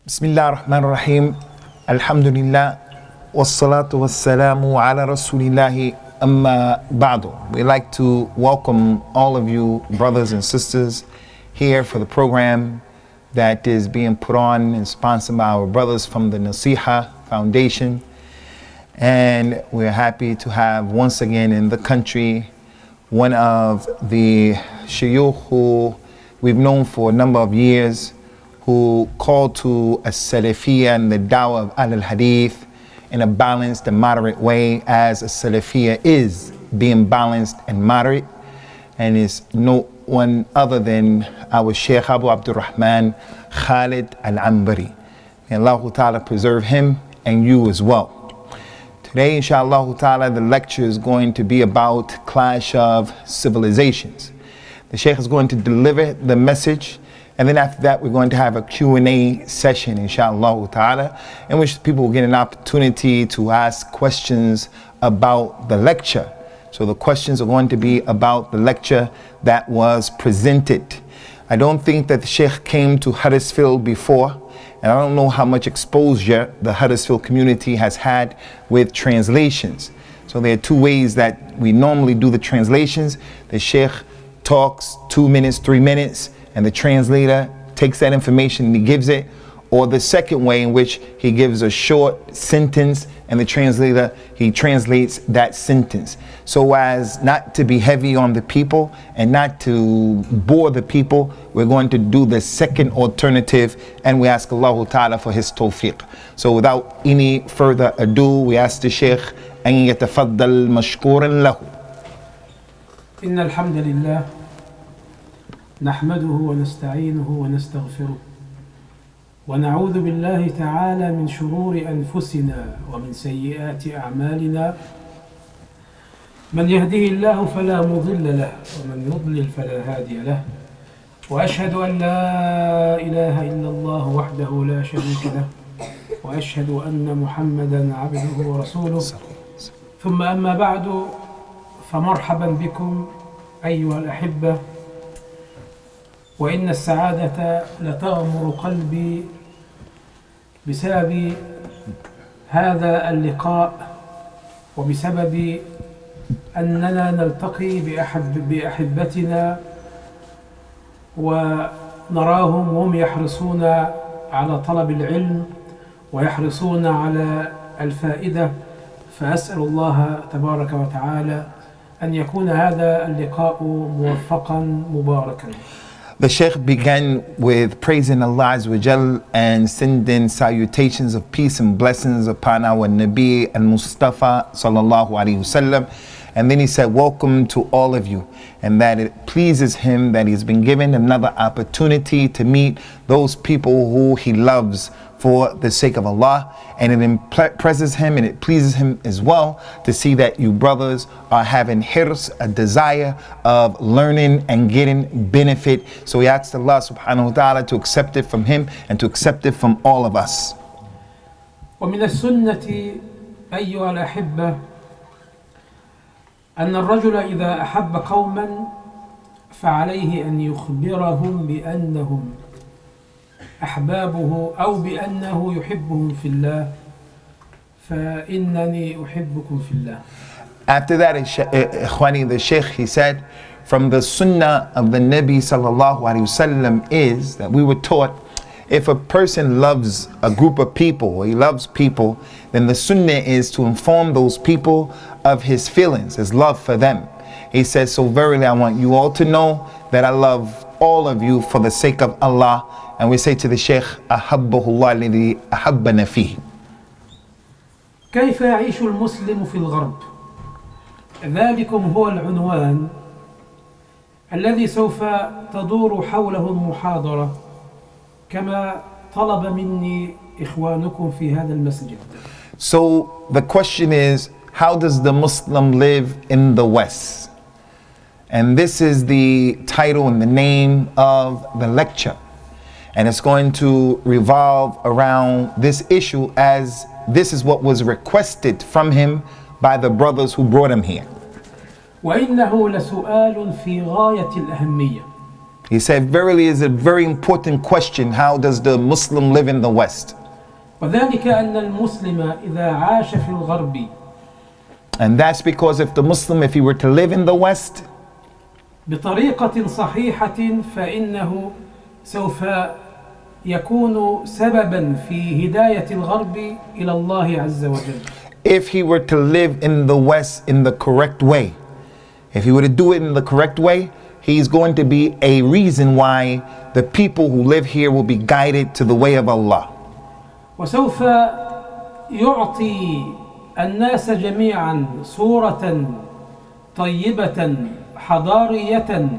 Bismillah ar-Rahman ar-Rahim. Alhamdulillah. Wassalatu wassalamu ala rasulillahi amma ba'du. We'd like to welcome all of you brothers and sisters here for the program that is being put on and sponsored by our brothers from the an-naseeha Foundation. And we're happy to have once again in the country one of the shaykh who we've known for a number of years, who called to a salafiyya and the dawah of al-hadith in a balanced and moderate way, as a salafiyya is being balanced and moderate, and is no one other than our Shaykh Abu Abdurrahman Khalid Al-Anbari. May Allah Ta'ala preserve him and you as well. Today, inshallah ta'ala, the lecture is going to be about clash of civilizations. The Shaykh is going to deliver the message, and then after that we're going to have a Q&A session, inshallah ta'ala, in which people will get an opportunity to ask questions about the lecture. So the questions are going to be about the lecture that was presented. I don't think that the Shaykh came to Huddersfield before, and I don't know how much exposure the Huddersfield community has had with translations. So there are two ways that we normally do the translations. The Shaykh talks 2 minutes, 3 minutes, and the translator takes that information and he gives it. Or the second way, in which he gives a short sentence and the translator, he translates that sentence, so as not to be heavy on the people and not to bore the people. We're going to do the second alternative, and we ask Allah Ta'ala for his tawfiq. So without any further ado, we ask the Shaykh an yatafaddal mashkuran lahu. Inna alhamdulillah nahmaduhu wa nasta'inuhu wa nastaghfiruh ونعوذ بالله تعالى من شرور أنفسنا ومن سيئات أعمالنا من يهده الله فلا مضل له ومن يضلل فلا هادي له وأشهد أن لا إله إلا الله وحده لا شريك له وأشهد أن محمدا عبده ورسوله ثم أما بعد فمرحبا بكم أيها الأحبة وإن السعادة لتغمر قلبي بسبب هذا اللقاء وبسبب أننا نلتقي بأحبتنا ونراهم وهم يحرصون على طلب العلم ويحرصون على الفائدة. فأسأل الله تبارك وتعالى أن يكون هذا اللقاء موفقا مباركا. The Shaykh began with praising Allah Azza wa Jal and sending salutations of peace and blessings upon our Nabi al-Mustafa sallallahu alayhi wasallam. And then he said, welcome to all of you, and that it pleases him that he's been given another opportunity to meet those people who he loves for the sake of Allah. And it impresses him and it pleases him as well to see that you brothers are having hirs, a desire of learning and getting benefit. So he asks Allah subhanahu wa ta'ala to accept it from him and to accept it from all of us. ومن السنة أيها الأحبة أن الرجل إذا أحب قوما فعليه أن يخبرهم بأنهم أحبابه أو بأنه يحبهم في الله فإنني أحبكم في الله. After that, Ikhwani, the Shaykh, he said, from the sunnah of the Nabi sallallahu alaihi wasallam is that we were taught, if a person loves a group of people or he loves people, then the sunnah is to inform those people of his feelings, his love for them. He says, so verily I want you all to know that I love all of you for the sake of Allah. And we say to the Shaykh, أحبه الله الذي أحبنا فيه. كيف يعيش المسلم في الغرب؟ ذلكم هو العنوان الذي سوف تدور حوله المحاضرة كما طلب مني إخوانكم في هذا المسجد. So the question is, how does the Muslim live in the West? And this is the title and the name of the lecture. And it's going to revolve around this issue, as this is what was requested from him by the brothers who brought him here. وإنه لسؤال في غاية الأهمية. He said, verily is a very important question. How does the Muslim live in the West? وذلك أن المسلم إذا عاش في الغرب And that's because if the Muslim, if he were to live in the West بطريقة صحيحة فإنه سوف يكون سببا في هداية الغرب إلى الله عز وجل. If he were to live in the West in the correct way, if he were to do it in the correct way, he's going to be a reason why the people who live here will be guided to the way of Allah. وسوف يعطي الناس جميعا صورة طيبة حضارية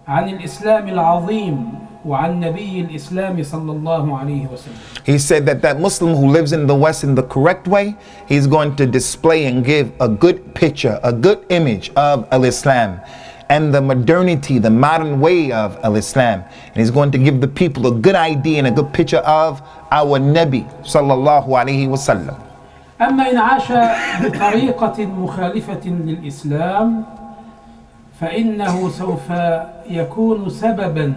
عن الإسلام العظيم وعن نبي الإسلام صلى الله عليه وسلم. He said that Muslim who lives in the West in the correct way, he's going to display and give a good picture, a good image of al-Islam and the modernity, the modern way of al-Islam. And he's going to give the people a good idea and a good picture of our Nabi sallallahu alayhi wa sallam. أما إن عاش بطريقة مخالفة للإسلام فإنه سوف يكون سببا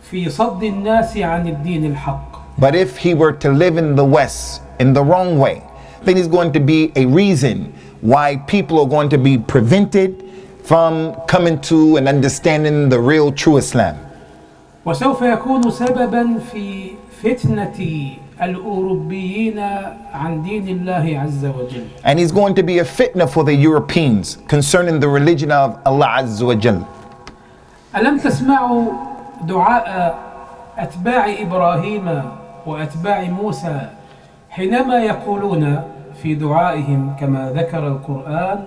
في صد الناس عن الدين الحق. But if he were to live in the West in the wrong way, then he's going to be a reason why people are going to be prevented from coming to and understanding the real true Islam. وسوف يكون سببا في فتنة الأوروبيين عن دين الله عز وجل. And he's going to be a fitna for the Europeans concerning the religion of Allah Azza wa Jal. ألم تسمعوا دعاء أتباع إبراهيم وأتباع موسى حينما يقولون في دعائهم كما ذكر القرآن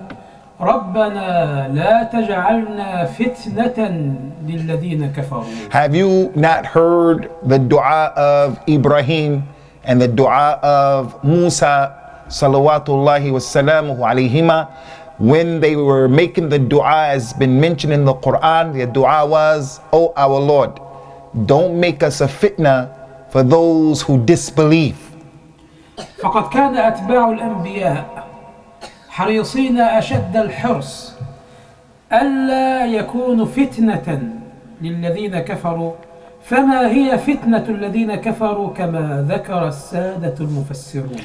ربنا لا تجعلنا فتنة للذين كفروا. Have you not heard the dua of Ibrahim and the dua of Musa salawatullahi wassalamuhu alayhima? When they were making the dua as been mentioned in the Quran, the dua was, "Oh our Lord, don't make us a fitna for those who disbelieve." فقد كان أتباع الأنبياء حريصين أشد الحرص ألا يكون فتنة للذين كفروا فما هي فتنة الذين كفروا كما ذكر السادة المفسرون.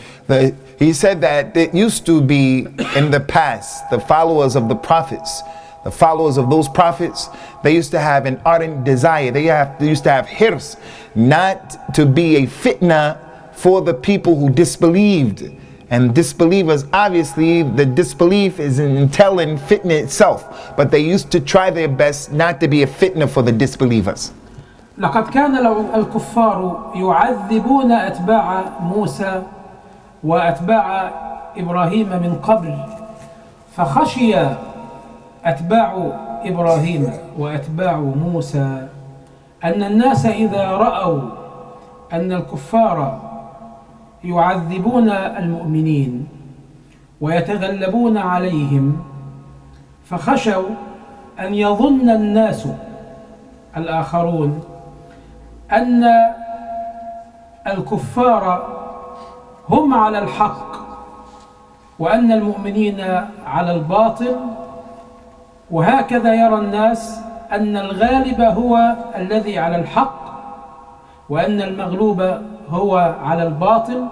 He said that it used to be in the past, the followers of the prophets, the followers of those prophets, they used to have an ardent desire, they used to have hirs, not to be a fitna for the people who disbelieved. And disbelievers, obviously the disbelief is an entail fitna itself, but they used to try their best not to be a fitna for the disbelievers. لقد كان الكفار يعذبون أتباع موسى وأتباع إبراهيم من قبل فخشي أتباع إبراهيم وأتباع موسى أن الناس إذا رأوا أن الكفار يعذبون المؤمنين ويتغلبون عليهم فخشوا أن يظن الناس الآخرون أن الكفار هم على الحق وأن المؤمنين على الباطل وهكذا يرى الناس أن الغالب هو الذي على الحق وأن المغلوب هو على الباطل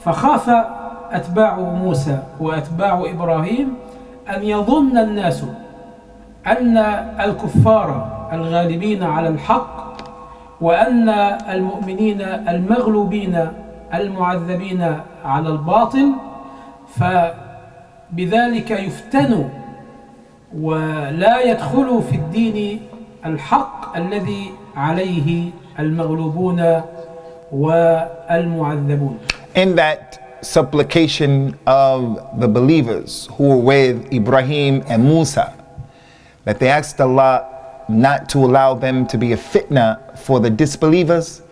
فخاف أتباع موسى وأتباع إبراهيم أن يظن الناس أن الكفار الغالبين على الحق وأن المؤمنين المغلوبين المعذبين على الباطل فبذلك يفتنوا ولا يدخلوا في الدين الحق الذي عليه المغلوبون والمعذبون. In that supplication of the believers who were with Ibrahim and Musa, that they asked Allah not to allow them to be a fitna for the disbelievers,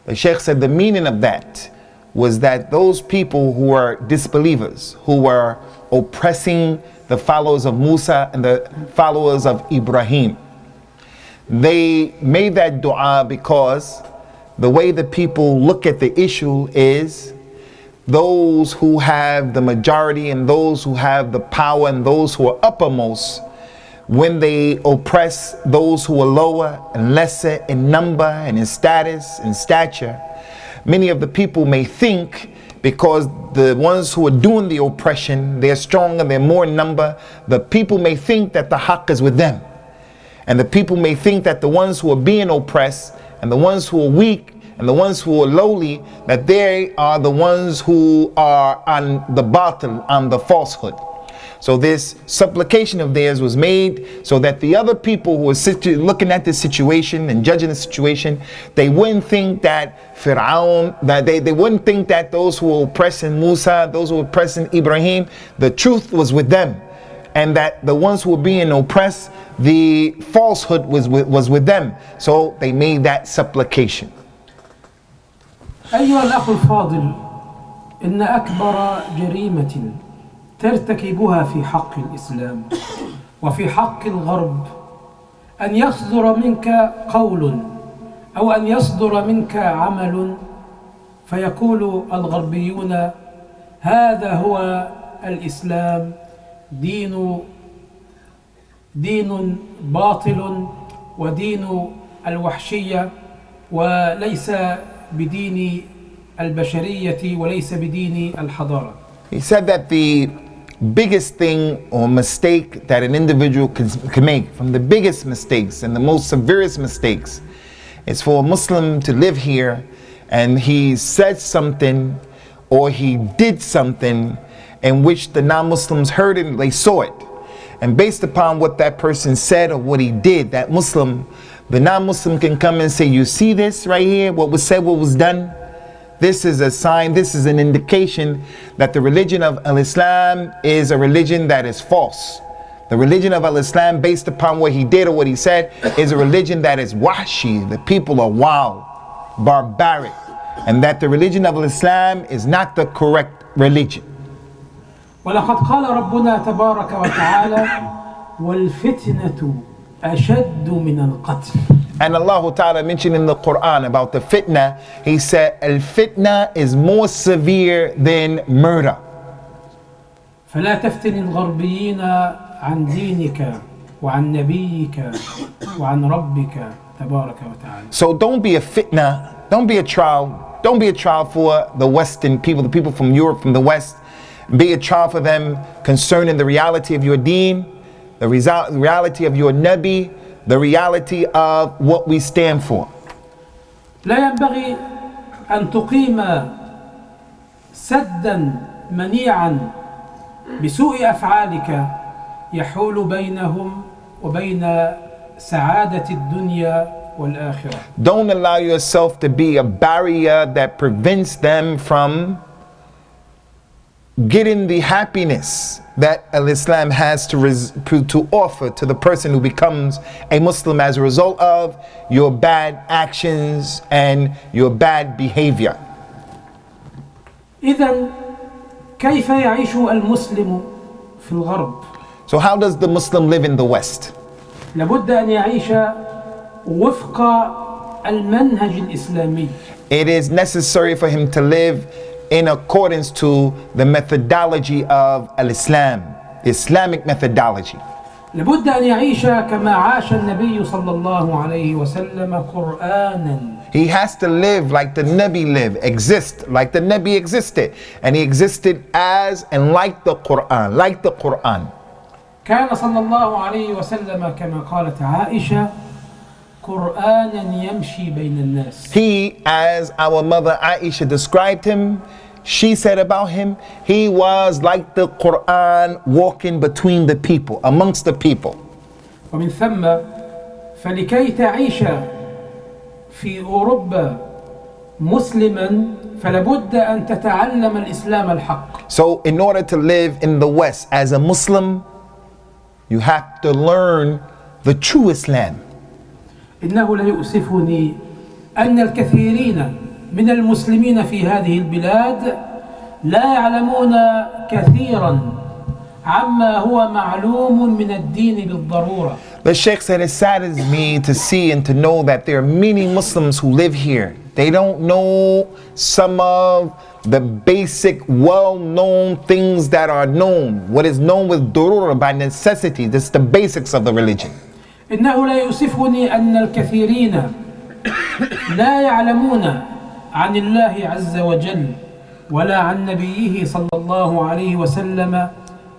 the Shaykh said the meaning of that was that those people who were disbelievers, who were oppressing the followers of Musa and the followers of Ibrahim, they made that dua because the way the people look at the issue is those who have the majority and those who have the power and those who are uppermost, when they oppress those who are lower and lesser in number and in status and stature, many of the people may think, because the ones who are doing the oppression, they're stronger, they're more in number, the people may think that the haqq is with them. And the people may think that the ones who are being oppressed and the ones who are weak and the ones who are lowly, that they are the ones who are on the batil, on the falsehood. So this supplication of theirs was made so that the other people who were looking at this situation and judging the situation, they wouldn't think that Fir'aun, that they wouldn't think that those who were oppressing Musa, those who were oppressing Ibrahim, the truth was with them. And that the ones who were being oppressed, the falsehood was with them. So they made that supplication. أيها الأخ الفاضل، إن أكبر جريمة ترتكبها في حق الإسلام وفي حق الغرب أن يصدر منك قول أو أن يصدر منك عمل فيقول الغربيون هذا هو الإسلام، دين باطل ودين الوحشية وليس بدين البشرية وليس بدين الحضارة. He said that the biggest thing or mistake that an individual can make, from the biggest mistakes and the most severest mistakes, is for a Muslim to live here and he said something or he did something in which the non-Muslims heard it and they saw it. And based upon what that person said or what he did, that Muslim, the non-Muslim can come and say, you see this right here, what was said, what was done? This is a sign, this is an indication that the religion of al-Islam is a religion that is false. The religion of al-Islam, based upon what he did or what he said, is a religion that is wahshi. The people are wild, barbaric. And that the religion of al-Islam is not the correct religion. ولقد قال ربنا تبارك وتعالى والفتنة أشد من القتل. And Allah Ta'ala mentioned in the Quran about the fitna, He said, al-fitna is more severe than murder. فلا تفتن الغربيين عن دينك وعن نبيك وعن ربك تبارك وتعالى. So don't be a fitna, don't be a trial for the Western people, the people from Europe, from the West. Be a trial for them concerning the reality of your deen, the reality of your Nabi, the reality of what we stand for. لا ينبغي أن تقيم سدا منيعا بسوء أفعالك يحول بينهم وبين سعادة الدنيا والآخرة. Don't allow yourself to be a barrier that prevents them from getting the happiness that al-Islam has to offer to the person who becomes a Muslim as a result of your bad actions and your bad behavior. إذن كيف يعيش المسلم في الغرب؟ So how does the Muslim live in the West? لابد أن يعيش وفق المنهج الإسلامي. It is necessary for him to live in accordance to the methodology of al-Islam, the Islamic methodology. لابد أن يعيش كما عاش النبي صلى الله عليه وسلم قرآنا. He has to live like the Nabi lived, exist like the Nabi existed, and he existed as and like the Quran, like the Quran. كان صلى الله عليه وسلم كما قالت عائشة قرآنا يمشي بين الناس. He, as our mother Aisha described him, she said about him, he was like the Quran walking between the people, amongst the people. ومن ثم فلكي تعيش في أوروبا مسلما فلابد أن تتعلم الإسلام الحق. So in order to live in the West as a Muslim, you have to learn the true Islam. إنه لا يؤسفني أن الكثيرين من المسلمين في هذه البلاد لا يعلمون كثيرا عما هو معلوم من الدين بالضرورة. The Shaykh said, it saddens me to see and to know that there are many Muslims who live here They don't know some of the basic well-known things that are known. What is known with durura, by necessity. This is the basics of the religion. إنه لا يؤسفني أن الكثيرين لا يعلمون عن الله عز وجل ولا عن نبيه صلى الله عليه وسلم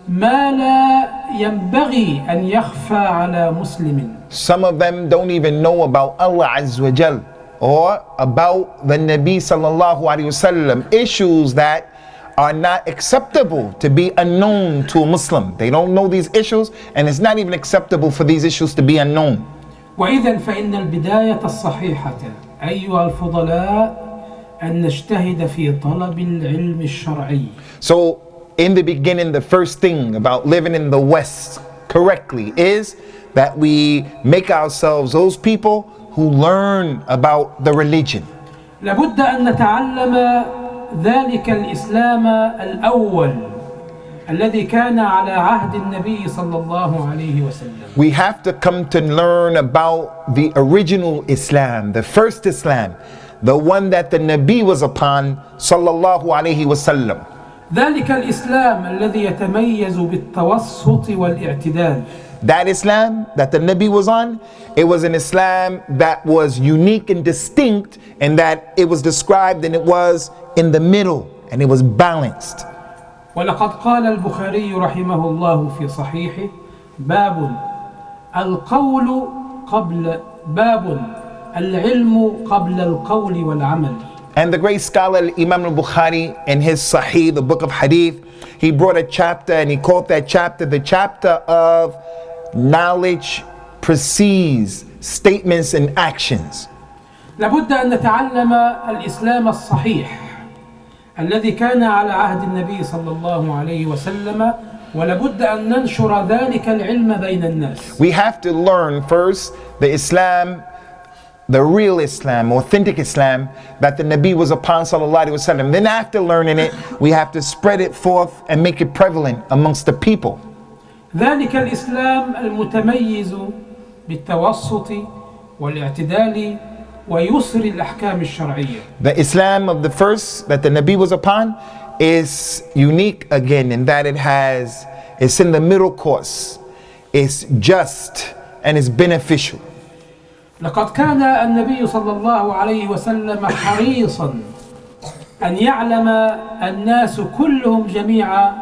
ما لا ينبغي أن يخفى على مسلم. Some of them don't even know about Allah Azza wa Jal or about the Nabi sallallahu alaihi wasallam, issues that are not acceptable to be unknown to a Muslim. They don't know these issues, and it's not even acceptable for these issues to be unknown. وإذا فإن البداية الصحيحة أيها الفضلاء أن نجتهد في طلب العلم الشرعي. So in the beginning, the first thing about living in the West correctly is that we make ourselves those people who learn about the religion. لابد أن نتعلم ذلك الإسلام الأول الذي كان على عهد النبي صلى الله عليه وسلم. We have to come to learn about the original Islam, the first Islam, the one that the Nabi was upon sallallahu alaihi wasallam. ذلك الإسلام الذي يتميز بالتوسط والاعتدال. That Islam that the Nabi was on, it was an Islam that was unique and distinct, and that it was described and it was in the middle and it was balanced. ولقد قال البخاري رحمه الله في صحيحه باب القول قبل باب العلم قبل القول والعمل. And the great scholar Imam al-Bukhari in his Sahih, the book of Hadith, he brought a chapter and he called that chapter the chapter of knowledge precedes statements and actions. لابد أن نتعلم الإسلام الصحيح الذي كان على عهد النبي صلى الله عليه وسلم ولابد أن ننشر ذلك العلم بين الناس. We have to learn first the Islam, the real Islam, authentic Islam that the Nabi was upon sallallahu alaihi wasallam. Then after learning it, we have to spread it forth and make it prevalent amongst the people. ذلك الإسلام المتميز بالتوسط والاعتدال ويسر الأحكام الشرعية. The Islam of the first that the Nabi was upon is unique again in that it's in the middle course, it's just and it's beneficial. لقد كان النبي صلى الله عليه وسلم حريصا أن يعلم الناس كلهم جميعا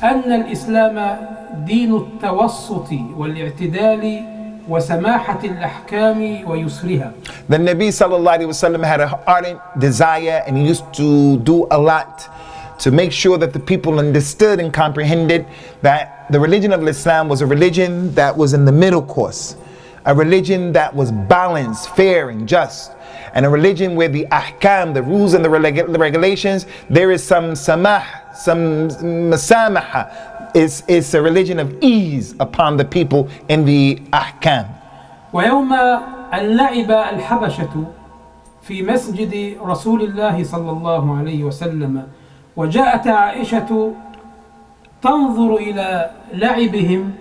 أن الإسلام دين التوسط والاعتدال وسماحة الأحكام ويسرها. The Nabi sallallahu alaihi wasallam had an ardent desire, and he used to do a lot to make sure that the people understood and comprehended that the religion of Islam was a religion that was in the middle course, a religion that was balanced, fair and just, and a religion where the ahkam, the rules and the regulations, there is some samah, some masamaha. It's a religion of ease upon the people in the ahkam. ويوم أن لعب الحبشة في مسجد رسول الله صلى الله عليه وسلم وجاءت عائشة تنظر إلى لعبهم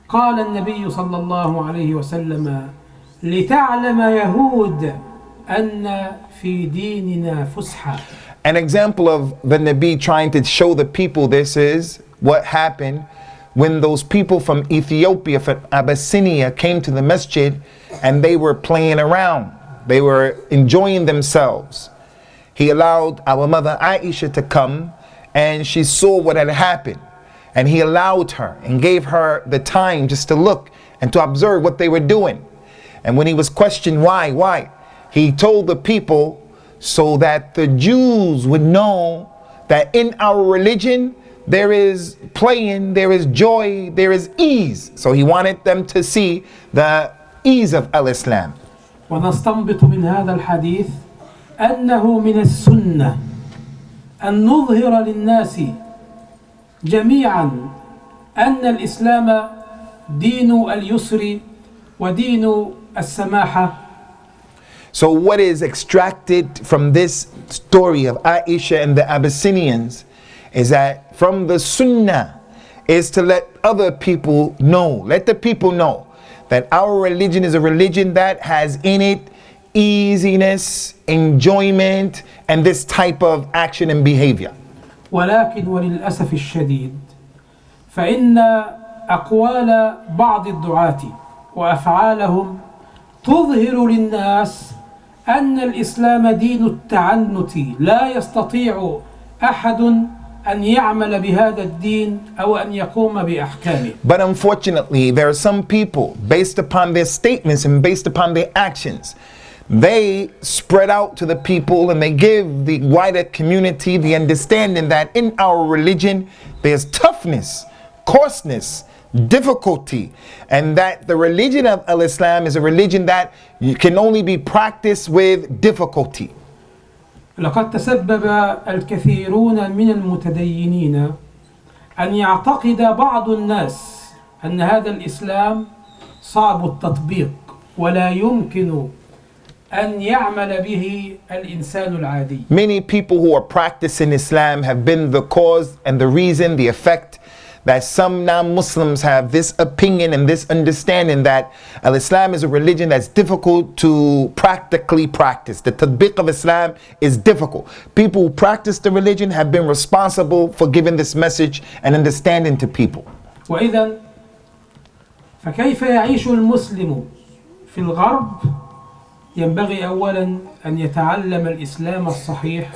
قال النبي صلى الله عليه وسلم لتعلم يهود أن في ديننا فسحة. An example of the Nabi trying to show the people this is what happened when those people from Ethiopia, from Abyssinia, came to the masjid and they were playing around. They were enjoying themselves. He allowed our mother Aisha to come, and she saw what had happened. And he allowed her and gave her the time just to look and to observe what they were doing. And when he was questioned why, he told the people so that the Jews would know that in our religion there is playing, there is joy, there is ease. So he wanted them to see the ease of al-Islam. ونستنبط من هذا الحديث أنه من السنة أن نظهر للناس جميعا أن الإسلام دين اليسر ودين السماحة. So what is extracted from this story of Aisha and the Abyssinians is that from the Sunnah is to let other people know, let the people know that our religion is a religion that has in it easiness, enjoyment, and this type of action and behavior. ولكن وللأسف الشديد فإن أقوال بعض الدعاة وأفعالهم تظهر للناس أن الإسلام دين التعنت، لا يستطيع أحد أن يعمل بهذا الدين أو أن يقوم بأحكامه. But unfortunately, there are some people, based upon their statements and based upon their actions, they spread out to the people and they give the wider community the understanding that in our religion there's toughness, coarseness, difficulty, and that the religion of al-Islam is a religion that can only be practiced with difficulty. لقد تسبب الكثيرون من المتدينين أن يعتقد بعض الناس أن هذا الإسلام صعب التطبيق ولا يمكن أن يعمل به الإنسان العادي. Many people who are practicing Islam have been the cause and the reason, the effect that some non-Muslims have this opinion and this understanding that al-Islam is a religion that's difficult to practically practice. The tatbiq of Islam is difficult. People who practice the religion have been responsible for giving this message and understanding to people. وإذن فكيف يعيش المسلم في الغرب؟ ينبغي أولا أن يتعلم الإسلام الصحيح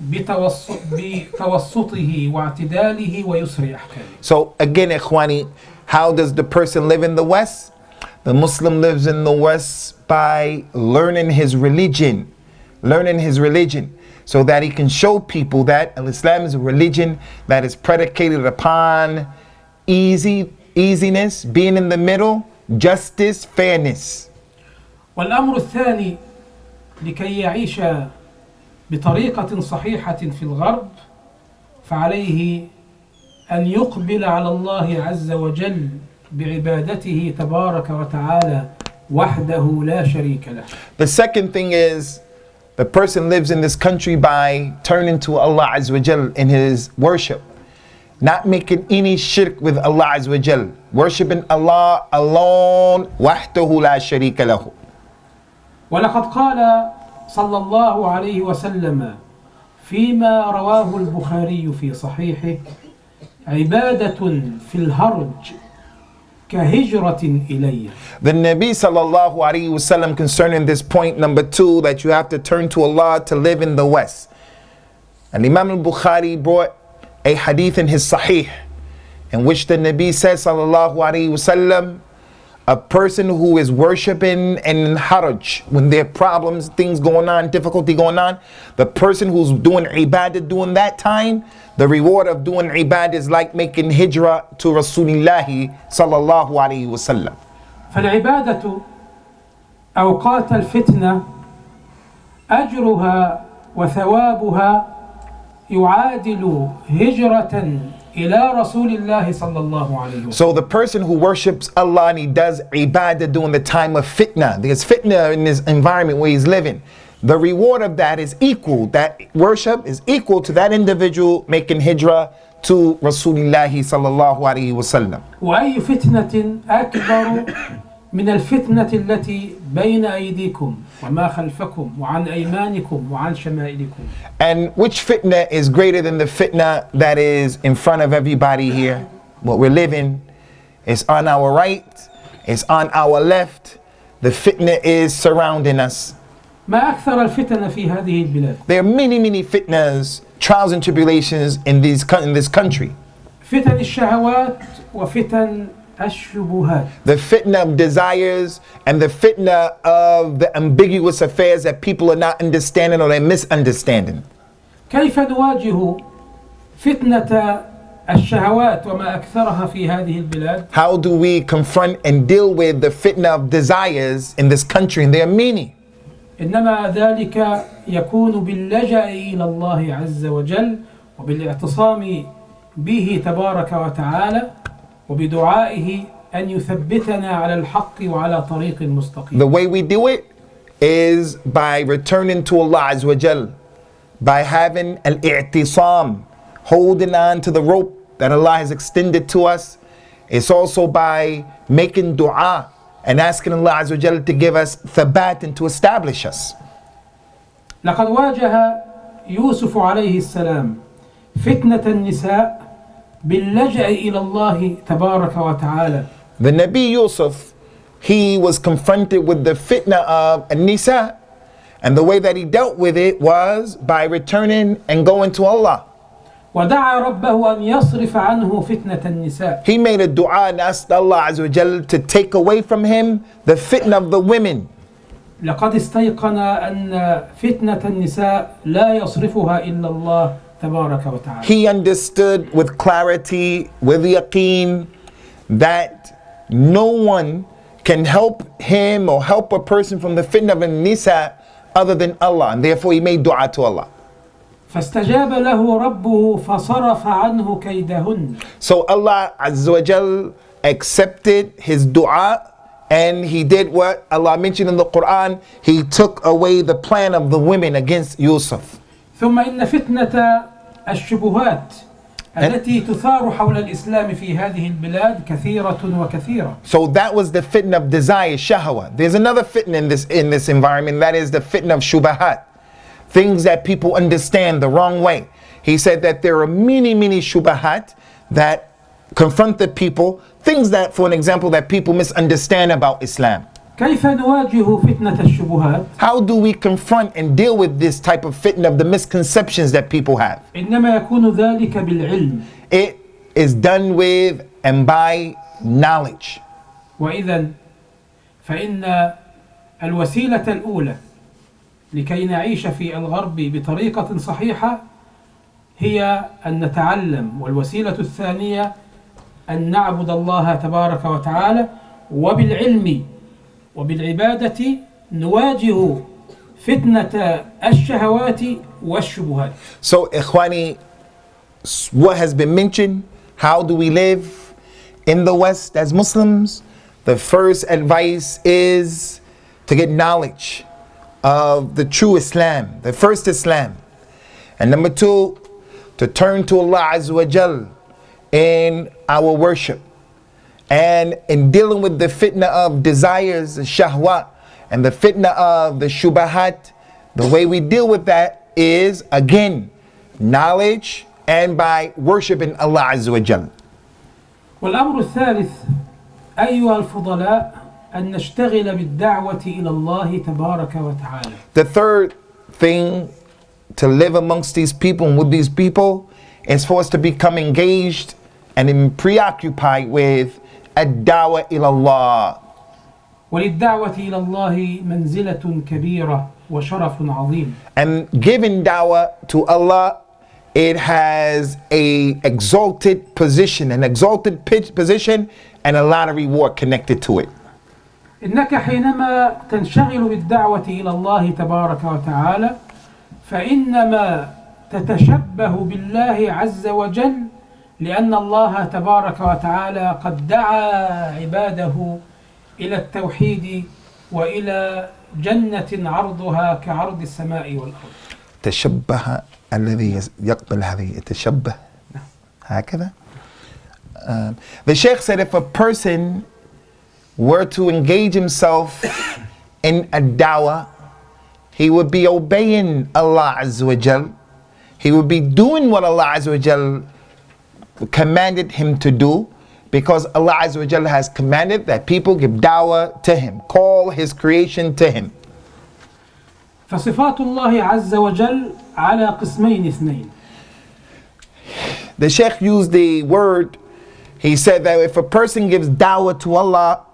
بتوسطه واعتداله ويسر أحكامه. So again, ikhwani, how does the person live in the West? The Muslim lives in the West by learning his religion, so that he can show people that Islam is a religion that is predicated upon easiness, being in the middle, justice, fairness. والأمر الثاني لكي يعيش بطريقة صحيحة في الغرب فعليه أن يقبل على الله عز وجل بعبادته تبارك وتعالى وحده لا شريك له. The second thing is the person lives in this country by turning to Allah Azza wa Jal in his worship, not making any shirk with Allah Azza wa Jal, worshiping Allah alone wahdahu la sharika lahu. ولقد قال صلى الله عليه وسلم فيما رواه البخاري في صحيحه عبادة في الهرج كهجرة إلي. The Nabi sallallahu alayhi wasallam concerning this point number 2, that you have to turn to Allah to live in the West. And Imam al-Bukhari brought a hadith in his Sahih in which the Nabi says sallallahu alayhi wasallam, a person who is worshiping in haraj, when there are problems, things going on, difficulty going on, the person who's doing ibadah during that time, the reward of doing ibadah is like making hijrah to Rasulullah sallallahu alayhi wasallam. فالعبادة أوقات الفتنة أجرها وثوابها يعادل هجرة إلى رسول الله صلى الله عليه وسلم. So the person who worships Allah and he does ibadah during the time of fitna, there's fitna in his environment where he's living, the reward of that is equal, that worship is equal to that individual making hijrah to Rasulullah sallallahu alayhi wasallam. وأي فتنة أكبر من الفتنة التي بين أيديكم وما خلفكم وعن أيمانكم وعن شمائلكم. And which fitna is greater than the fitna that is in front of everybody here? What we're living is on our right, it's on our left. The fitna is surrounding us. ما أكثر الفتن في هذه البلاد. There are many fitnas, trials and tribulations in this country. فتن الشهوات وفتن الشبهات. The fitna of desires and the fitna of the ambiguous affairs that people are not understanding or they're misunderstanding. كيف نواجه فتنة الشهوات وما أكثرها في هذه البلاد؟ How do we confront and deal with the fitna of desires in this country? And there are many. إنما ذلك يكون باللجأ إلى الله عز وجل وبالاعتصام به تبارك وتعالى وبدعائه أن يثبتنا على الحق وعلى طريق مستقيم. The way we do it is by returning to Allah Azza wa Jal, by having al-i'tisam, holding on to the rope that Allah has extended to us. It's also by making dua and asking Allah Azza wa Jal to give us thabat and to establish us. لقد واجه يوسف عليه السلام فتنة النساء باللجأ إلى الله تبارك وتعالى. The Nabi Yusuf, he was confronted with the fitna of an-nisa, and the way that he dealt with it was by returning and going to Allah. ودعا ربه أن يصرف عنه فتنة النساء. He made a dua and asked Allah Azza wa Jal to take away from him the fitna of the women. لقد استيقن أن فتنة النساء لا يصرفها إلا الله تبارك وتعالى. He understood with clarity, with yaqeen, that no one can help him or help a person from the fitna of an-nisa other than Allah, and therefore he made dua to Allah. فاستجاب له ربه فصرف عنه كيدهن. So Allah Azza wa Jal accepted his dua, and he did what Allah mentioned in the Quran. He took away the plan of the women against Yusuf. ثم إن فتنة الشبهات التي تثار حول الإسلام في هذه البلاد كثيرة وكثيرة. So that was the fitna of desire, shahwa. There's another fitna in this environment, that is the fitna of shubahat, things that people understand the wrong way. He said that there are many shubahat that confront the people, things that, for an example, that people misunderstand about Islam. كيف نواجه فتنة الشبهات؟ How do we confront and deal with this type of fitna of the misconceptions that people have? إنما يكون ذلك بالعلم. It is done with and by knowledge. وإذا فإن الوسيلة الأولى لكي نعيش في الغرب بطريقة صحيحة هي أن نتعلم، والوسيلة الثانية أن نعبد الله تبارك وتعالى، وبالعلم وبالعبادة نواجه فتنة الشهوات والشبهات. So, Ikhwani, what has been mentioned, how do we live in the West as Muslims? The first advice is to get knowledge of the true Islam, the first Islam. And number two, to turn to Allah Azza wa Jal in our worship. And in dealing with the fitna of desires, the shahwa, and the fitna of the shubahat, the way we deal with that is, again, knowledge and by worshiping Allah Azza wa Jal. والأمر الثالث أيها الفضلاء أن نشتغل بالدعوة إلى الله تبارك وتعالى. The third thing to live amongst these people and with these people is for us to become engaged and preoccupied with الدعوة إلى الله. وللدعوة إلى الله منزلة كبيرة وشرف عظيم. And giving da'wah to Allah, it has an exalted position, and a lot of reward connected to it. إنك حينما تنشغل بالدعوة إلى الله تبارك وتعالى فإنما تتشبه بالله عز وجل، لأن الله تبارك وتعالى قد دعا عباده إلى التوحيد وإلى جنة عرضها كعرض السماء والأرض. تشبه الذي يقبل هذه التشبه هكذا. The Shaykh said if a person were to engage himself in a da'wah, he would be obeying Allah Azza wa Jal. He would be doing what Allah Azza wa Jal commanded him to do, because Allah Azza wa Jal has commanded that people give da'wah to him, call his creation to him. فصفات الله عز وجل على قسمين اثنين. The Shaykh used the word, he said that if a person gives da'wah to Allah,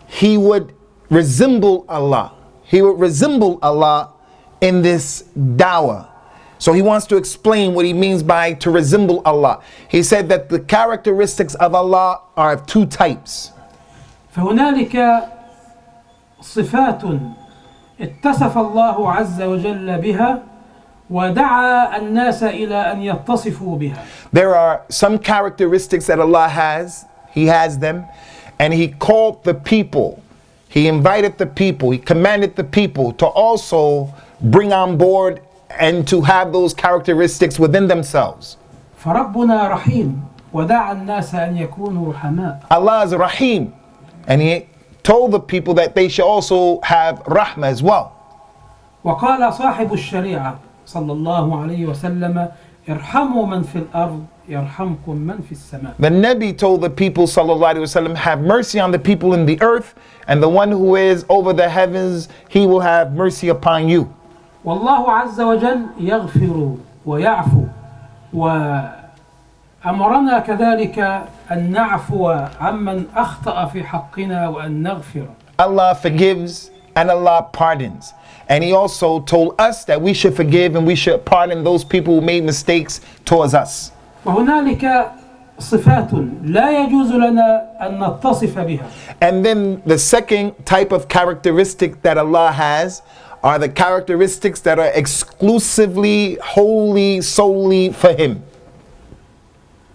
he would resemble Allah. He would resemble Allah in this da'wah. So he wants to explain what he means by to resemble Allah. He said that the characteristics of Allah are of two types. فهنالك صفات اتصف الله عز وجل بها ودعا الناس إلى أن يتصفوا بها. There are some characteristics that Allah has, He has them, and He called the people, He invited the people, He commanded the people to also bring on board and to have those characteristics within themselves. فربنا رحيم ودعا الناس أن يكونوا رحماء. Allah is Rahim, and He told the people that they should also have rahmah as well. وقال صاحب الشريعة صلى الله عليه وسلم ارحموا من في الأرض يرحمكم من في السماء. The Nabi told the people sallallahu alaihi wasallam, have mercy on the people in the earth, and the one who is over the heavens, he will have mercy upon you. والله عز وجل يغفر ويعفو وأمرنا كذلك أن نعفو عمن أخطأ في حقنا وأن نغفر. Allah forgives and Allah pardons. And He also told us that we should forgive and we should pardon those people who made mistakes towards us. وهنالك صفات لا يجوز لنا أن نتصف بها. And then the second type of characteristic that Allah has are the characteristics that are exclusively, wholly, solely for Him.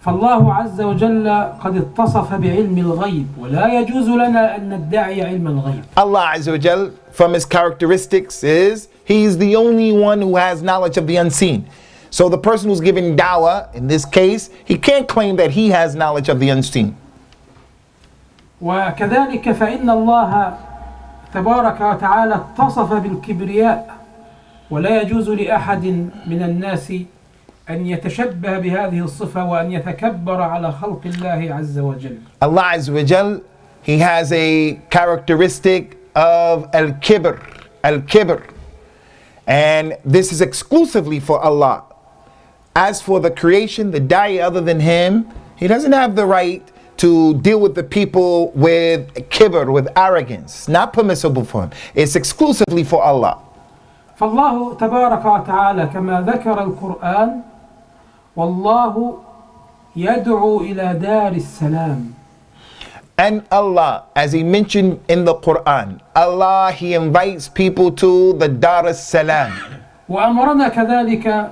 فالله عز وجل قد اتصف بعلم الغيب ولا يجوز لنا أن ندعي علم الغيب. Allah Azza wa Jal, from His characteristics is He is the only one who has knowledge of the unseen. So the person who's giving dawah, in this case, he can't claim that he has knowledge of the unseen. وكذلك فإن الله تبارك وتعالى اتصف بالكبرياء ولا يجوز لأحد من الناس أن يتشبه بهذه الصفة وأن يتكبر على خلق الله عز وجل. Allah Azza wa Jal, He has a characteristic of al-kibr, al-kibr. And this is exclusively for Allah. As for the creation, the da'i other than Him, he doesn't have the right to deal with the people with kibr, with arrogance. It's not permissible for Him. It's exclusively for Allah. فالله تبارك وتعالى كما ذكر القرآن والله يدعو إلى دار السلام. And Allah, as He mentioned in the Quran, Allah, He invites people to the Dar as-Salam. وأمرنا كذلك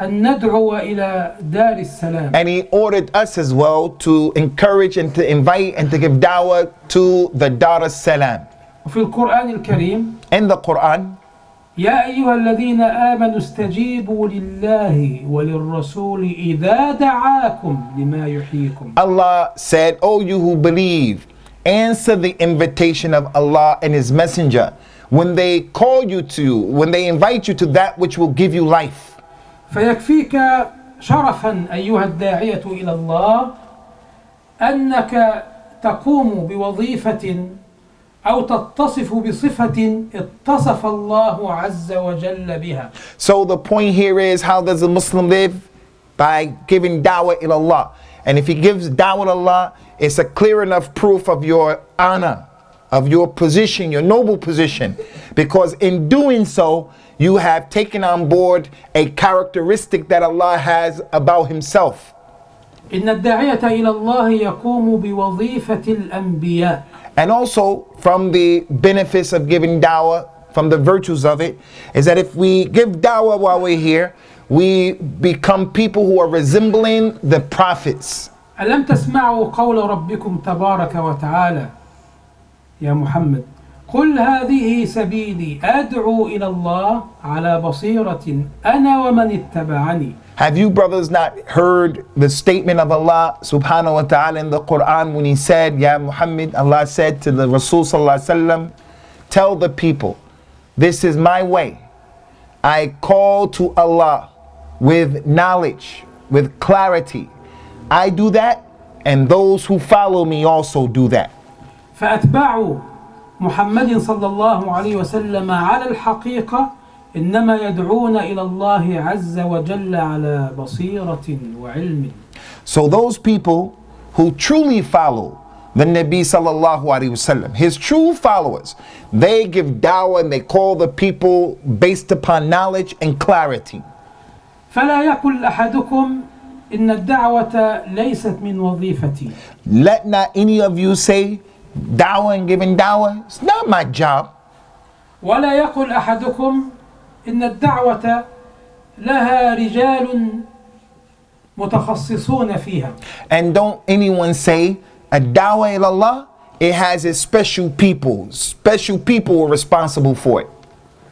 أن ندعو إلى دار السلام. And He ordered us as well to encourage and to invite and to give da'wah to the Dar as-Salam. وفي القرآن الكريم In the Quran, يا أيها الذين آمنوا استجيبوا لله وللرسول إذا دعاكم لما يحييكم. Allah said, "O you who believe, answer the invitation of Allah and His Messenger when they call you to, when they invite you to that which will give you life." فيكفيك شرفا أيها الداعية إلى الله أنك تقوم بوظيفة أو تتصف بصفة اتصف الله عز وجل بها. So the point here is, how does a Muslim live? By giving da'wah ila Allah. And if he gives da'wah to Allah, it's a clear enough proof of your honor, of your position, your noble position. Because in doing so, you have taken on board a characteristic that Allah has about Himself. إن الداعية إلى الله يقوم بوظيفة الأنبياء. And also, from the benefits of giving da'wah, from the virtues of it, is that if we give da'wah while we're here, we become people who are resembling the prophets. ألم تسمعوا قول ربكم تبارك وتعالى يا محمد قل هذه سبيلي أدعو إلى الله على بصيرة أنا ومن اتبعني. Have you brothers not heard the statement of Allah subhanahu wa ta'ala in the Quran when He said, Ya Muhammad, Allah said to the Rasul sallallahu alaihi wasallam, tell the people, this is my way. I call to Allah with knowledge, with clarity. I do that, and those who follow me also do that. فأتباع محمد صلى الله عليه وسلم على الحقيقة إنما يدعون إلى الله عز وجل على بصيرة وعلم. So those people who truly follow the Nabi sallallahu alaihi wasallam, his true followers, they give da'wah and they call the people based upon knowledge and clarity. فلا يقل أحدكم إن الدعوة ليست من وظيفتي. Let not any of you say da'wah and giving da'wah, it's not my job. ولا يقل أحدكم إن الدعوة لها رجال متخصصون فيها. And don't anyone say a da'wah ila Allah, it has its special people who are responsible for it.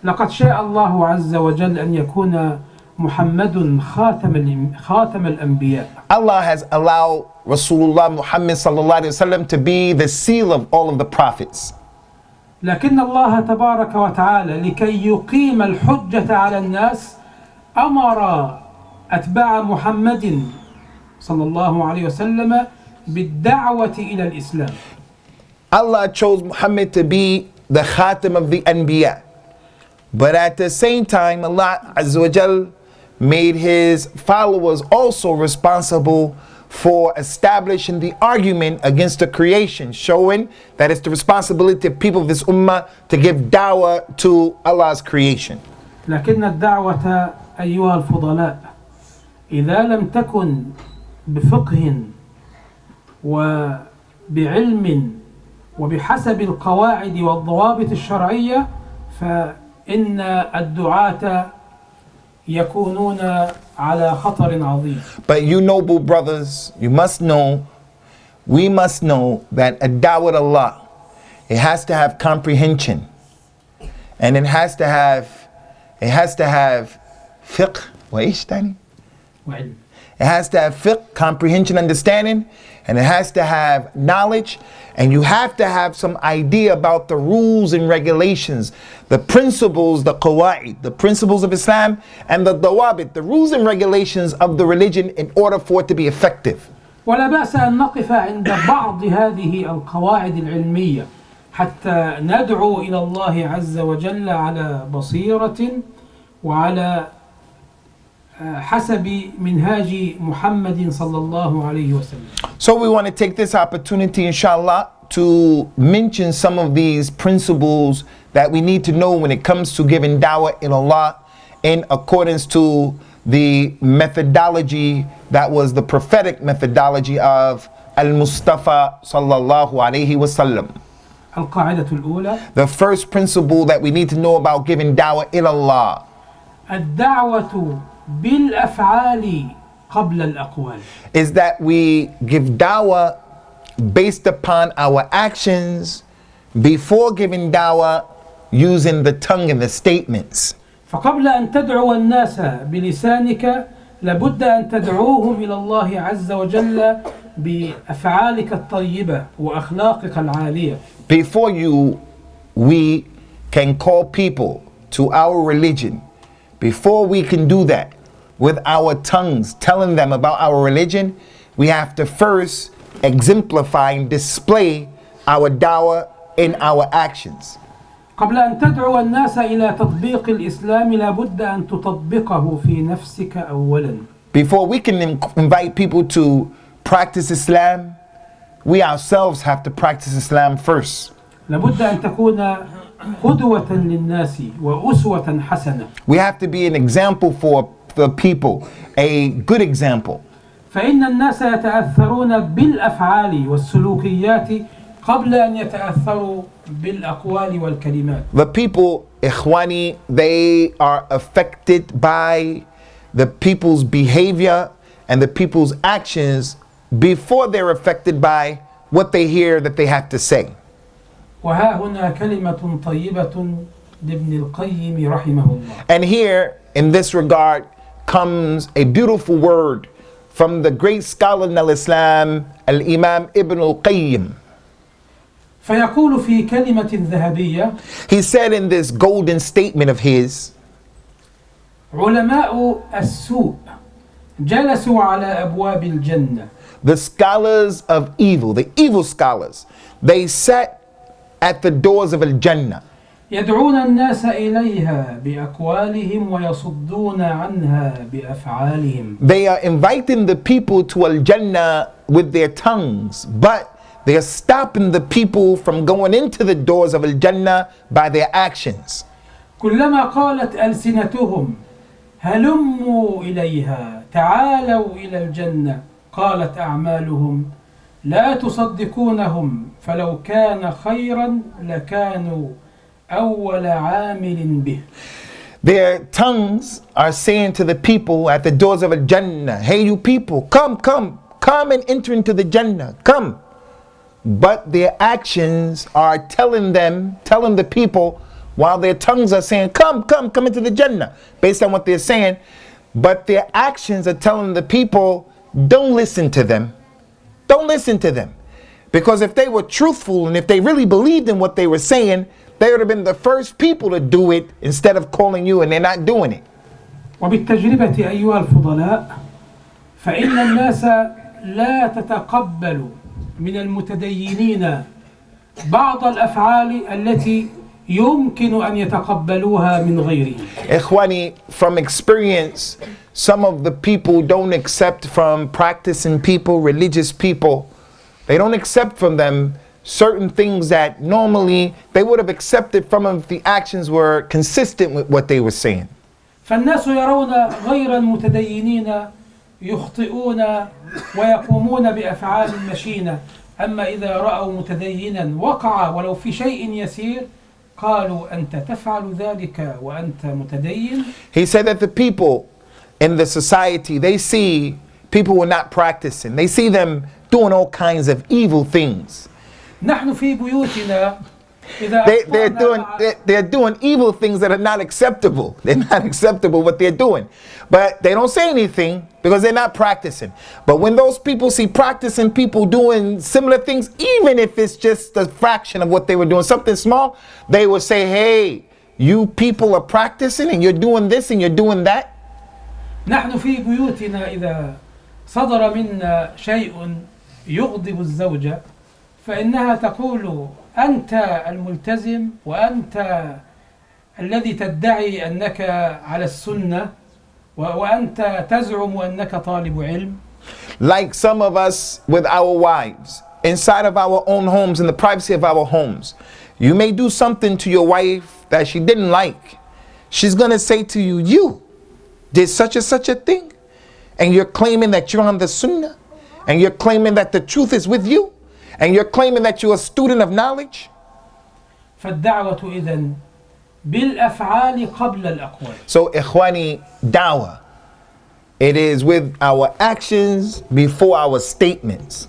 لقد شاء الله عز وجل أن يكون محمد خاتم الأنبياء. Allah has allowed Rasulullah Muhammad sallallahu alaihi wasallam to be the seal of all of the prophets. لكن الله تبارك وتعالى لكي يقيم الحجة على الناس أمر أتباع محمد صلى الله عليه وسلم بالدعوة إلى الإسلام. Allah chose Muhammad to be the khatam of the anbiya. But at the same time, Allah Azza wa Jal made his followers also responsible for establishing the argument against the creation, showing that it's the responsibility of people of this ummah to give da'wah to Allah's creation. لكن الدعوة أيها الفضلاء إذا لم تكن بفقه وبعلم وبحسب القواعد والضوابط الشرعية فإن الدعاة يكونون على خطر عظيم. But you noble brothers, we must know that a da'wah to Allah, it has to have comprehension, and it has to have fiqh, it has to have fiqh, comprehension, understanding, and it has to have knowledge, and you have to have some idea about the rules and regulations, the principles, the qawa'id, the principles of Islam, and the dawabit, the rules and regulations of the religion in order for it to be effective. ولا بأس أن نقف عند بعض هذه القواعد العلمية حتى ندعو إلى الله عز وجل على بصيرة وعلى حسب منهاج محمد صلى الله عليه وسلم. So we want to take this opportunity, inshallah, to mention some of these principles that we need to know when it comes to giving da'wah in Allah in accordance to the methodology that was the prophetic methodology of Al-Mustafa sallallahu alayhi wasallam. القاعدة الأولى. The first principle that we need to know about giving da'wah in Allah. الدعوة بالأفعال قبل الأقوال. Is that we give da'wah based upon our actions before giving da'wah using the tongue and the statements. فقبل أن تدعو الناس بلسانك لابد أن تدعوهم إلى الله عز وجل بأفعالك الطيبة وأخلاقك العالية. Before we can call people to our religion, before we can do that with our tongues, telling them about our religion, we have to first exemplify and display our da'wah in our actions. قبل أن تدعو الناس إلى تطبيق الإسلام لابد أن تطبقه في نفسك أولا. Before we can invite people to practice Islam, we ourselves have to practice Islam first. لابد أن تكون قدوة للناس وأسوة حسنة. We have to be an example for the people, a good example. فإن الناس يتأثرون بالأفعال والسلوكيات قبل أن يتأثروا بالأقوال والكلمات. The people, ikhwani, they are affected by the people's behavior and the people's actions before they're affected by what they hear that they have to say. وها هنا كلمة طيبة لابن القيم رحمه الله. And here, in this regard, comes a beautiful word from the great scholar in al-Islam, al-Imam Ibn al-Qayyim. فيقول في كلمة ذهبية. He said in this golden statement of his, علماء السوء جلسوا على أبواب الجنة. The scholars of evil, the evil scholars, they sat at the doors of al-Jannah. يدعون الناس إليها بأقوالهم ويصدون عنها بأفعالهم. They are inviting the people to al-Jannah with their tongues, but they are stopping the people from going into the doors of al-Jannah by their actions. كلما قالت ألسنتهم هلموا إليها تعالوا إلى الجنة قالت أعمالهم لا تصدقونهم فلو كان خيرا لكانوا أول عامل به. Their tongues are saying to the people at the doors of al-Jannah, hey you people, come and enter into the Jannah, come. But their actions are telling the people, while their tongues are saying, come into the Jannah, based on what they're saying, but their actions are telling the people, don't listen to them. Don't listen to them. Because if they were truthful and if they really believed in what they were saying, they would have been the first people to do it instead of calling you, and they're not doing it. وبالتجربة أيها الفضلاء فإن الناس لا تتقبل من المتدينين بعض الأفعال التي يمكن أن يتقبلوها من غيرهم. Ikhwani, from experience, some of the people don't accept from practicing people, religious people, they don't accept from them certain things that normally they would have accepted from them if the actions were consistent with what they were saying. فالناس يرون غير المتدينين يخطئون ويقومون بأفعال مشينة، أما إذا رأوا متدينا وقع ولو في شيء يسير قالوا أنت تفعل ذلك وأنت متدين. He said that the people in the society, they see people who are not practicing. They see them doing all kinds of evil things. نحن في بيوتنا إذا They're doing evil things that are not acceptable. They're not acceptable what they're doing. But they don't say anything because they're not practicing. But when those people see practicing people doing similar things, even if it's just a fraction of what they were doing, something small, they will say, hey, you people are practicing and you're doing this and you're doing that. نحن في بيوتنا إذا صدر منا شيء يغضب الزوجة فإنها تقول أنت الملتزم وأنت الذي تدعي أنك على السنة وأنت تزعم أنك طالب علم. Like some of us with our wives, inside of our own homes, in the privacy of our homes, you may do something to your wife that she didn't like. She's going to say to you, you did such and such a thing, and you're claiming that you're on the sunnah, and you're claiming that the truth is with you, and you're claiming that you're a student of knowledge. فالدعوة إذن بالأفعال قبل الأقوال. So ikhwani, dawah, it is with our actions before our statements.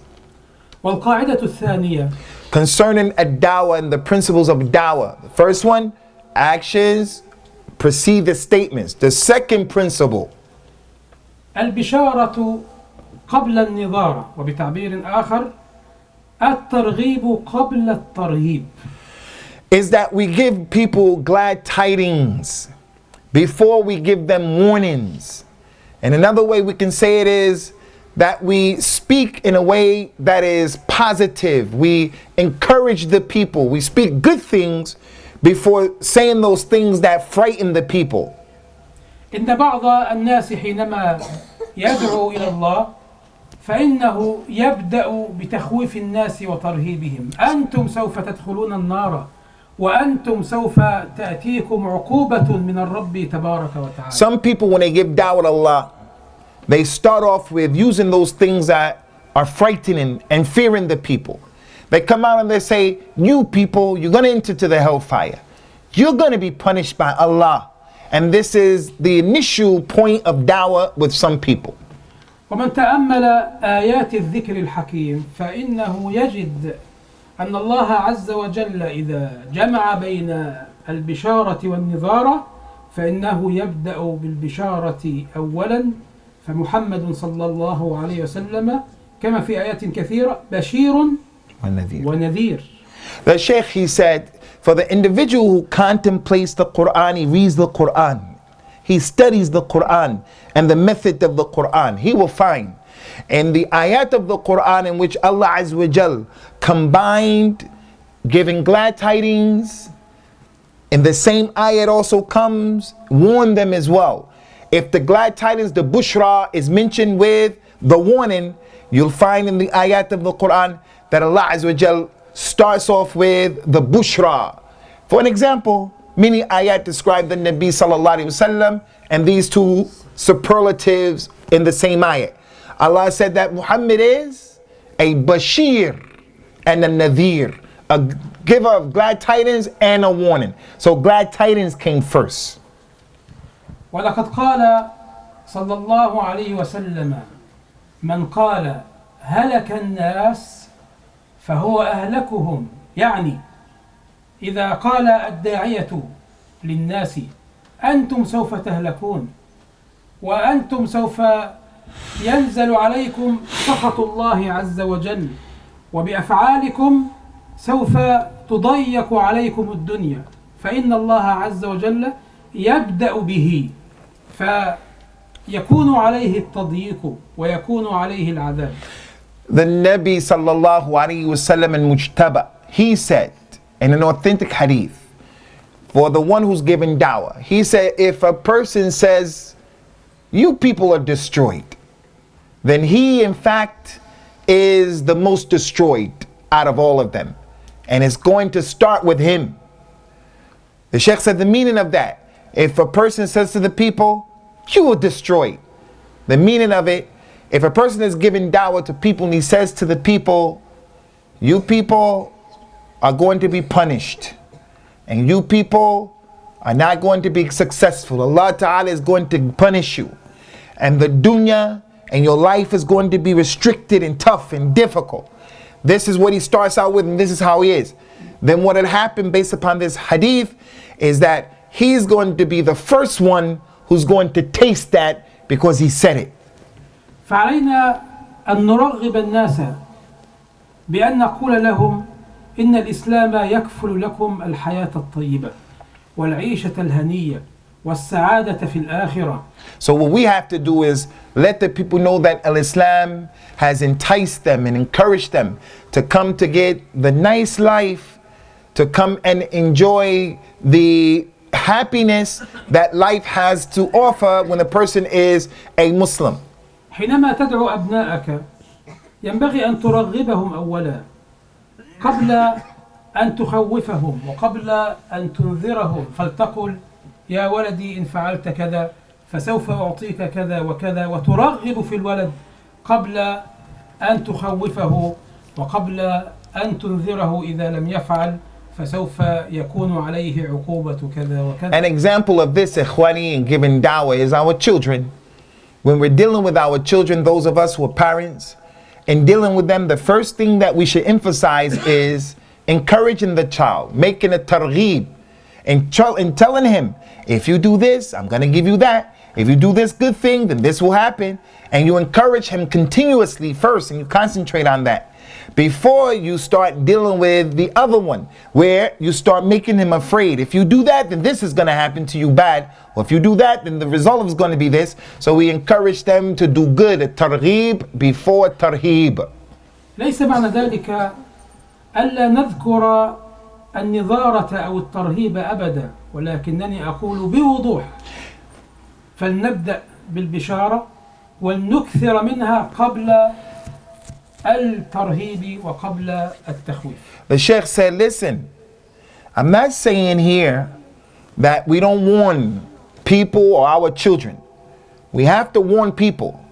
والقاعدة الثانية Concerning a dawah and the principles of dawah. The first one, actions precede the statements. The second principle, البشارة قبل النظارة، وبتعبير آخر الترغيب قبل الترهيب. is that we give people glad tidings before we give them warnings. And another way we can say it is that we speak in a way that is positive. We encourage the people. We speak good things before saying those things that frighten the people. إن بعض الناس حينما يدعو إلى الله فإنه يبدأ بتخويف الناس وترهيبهم. أنتم سوف تدخلون النار وأنتم سوف تأتيكم عقوبة من الرب تبارك وتعالى. Some people, when they give da'wah to Allah, they start off with using those things that are frightening and fearing the people. They come out and they say, you people, you're going to enter to the hellfire. You're going to be punished by Allah. And this is the initial point of da'wah with some people. ومن تأمل آيات الذكر الحكيم فإنه يجد أن الله عز وجل إذا جمع بين البشارة والنظارة فإنه يبدأ بالبشارة أولا، فمحمد صلى الله عليه وسلم كما في آيات كثيرة بشير ونذير. The Shaykh, he said, for the individual who contemplates the Quran, he reads the Quran, he studies the Quran and the method of the Quran, he will find in the ayat of the Quran in which Allah Azza wa Jal combined giving glad tidings, in the same ayat also comes warn them as well. If the glad tidings, the bushra, is mentioned with the warning, you'll find in the ayat of the Quran that Allah Azza wa Jal starts off with the bushra. For an example, many ayat describe the Nabi sallallahu alaihi wasallam and these two superlatives in the same ayat. Allah said that Muhammad is a bashir and a nadhir, a giver of glad tidings and a warning. So glad tidings came first. ولقد قال صلى الله عليه وسلم من قال هلك الناس فهو أهلكهم. يعني إذا قال الداعية للناس أنتم سوف تهلكون وأنتم سوف ينزل عليكم سخط الله عز وجل وبأفعالكم سوف تضيق عليكم الدنيا فإن الله عز وجل يبدأ به فيكون عليه التضييق ويكون عليه العذاب. The Nabi sallallahu alayhi wasallam in Mujtaba, he said in an authentic hadith, for the one who's given dawah, he said, if a person says, you people are destroyed, then he in fact is the most destroyed out of all of them. And it's going to start with him. The Shaykh said the meaning of that, if a person says to the people, you are destroyed, the meaning of it, if a person is giving dawah to people and he says to the people, you people are going to be punished and you people are not going to be successful. Allah Ta'ala is going to punish you and the dunya and your life is going to be restricted and tough and difficult. This is what he starts out with and this is how he is. Then what had happened based upon this hadith is that he's going to be the first one who's going to taste that because he said it. فعلينا أن نرغب الناس بأن نقول لهم إن الإسلام يكفل لكم الحياة الطيبة والعيشة الهنية والسعادة في الآخرة. So what we have to do is let the people know that Al-Islam has enticed them and encouraged them to come to get the nice life, to come and enjoy the happiness that life has to offer when a person is a Muslim. حينما تدعو أبنائك ينبغي أن ترغبهم أولا قبل أن تخوفهم وقبل أن تنذرهم فلتقل يا ولدي إن فعلت كذا فسوف أعطيك كذا وكذا وترغب في الولد قبل أن تخوفه وقبل أن تنذره إذا لم يفعل فسوف يكون عليه عقوبة كذا وكذا. An example of this, ikhwani, in giving dawah is our children. When we're dealing with our children, those of us who are parents, in dealing with them, the first thing that we should emphasize is encouraging the child, making a targheeb, and telling him, if you do this, I'm going to give you that. If you do this good thing, then this will happen. And you encourage him continuously first, and you concentrate on that before you start dealing with the other one, where you start making him afraid. If you do that, then this is going to happen to you bad. Or if you do that, then the result is going to be this. So we encourage them to do good, targheeb before tarheeb. ليس معنى ذلك ألا نذكر النظارة أو الترهيب أبدا ولكنني أقول بوضوح فلنبدأ بالبشارة ولنكثر منها قبل الترهيب وقبل التخويف. The Shaykh said, listen, I'm not saying here that we don't warn people or our children. We have to warn people.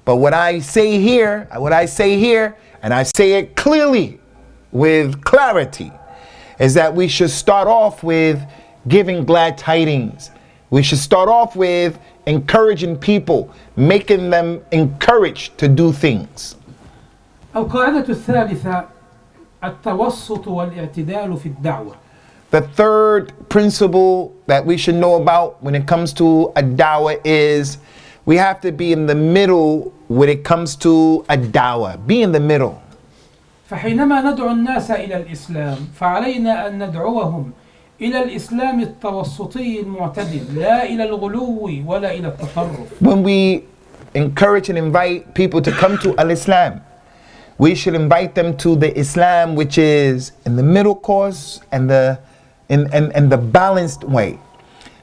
But what I say here, and I say it clearly with clarity, is that we should start off with giving glad tidings. We should start off with encouraging people, making them encouraged to do things. القاعدة الثالثة التوسط والاعتدال في الدعوة. The third principle that we should know about when it comes to a dawah is we have to be in the middle when it comes to a dawah. Be in the middle. فحينما ندعو الناس إلى الإسلام فعلينا أن ندعوهم إلى الإسلام التوسطي المعتدل لا إلى الغلو ولا إلى التطرف. When we encourage and invite people to come to Al-Islam, we should invite them to the Islam which is in the middle course and the balanced way.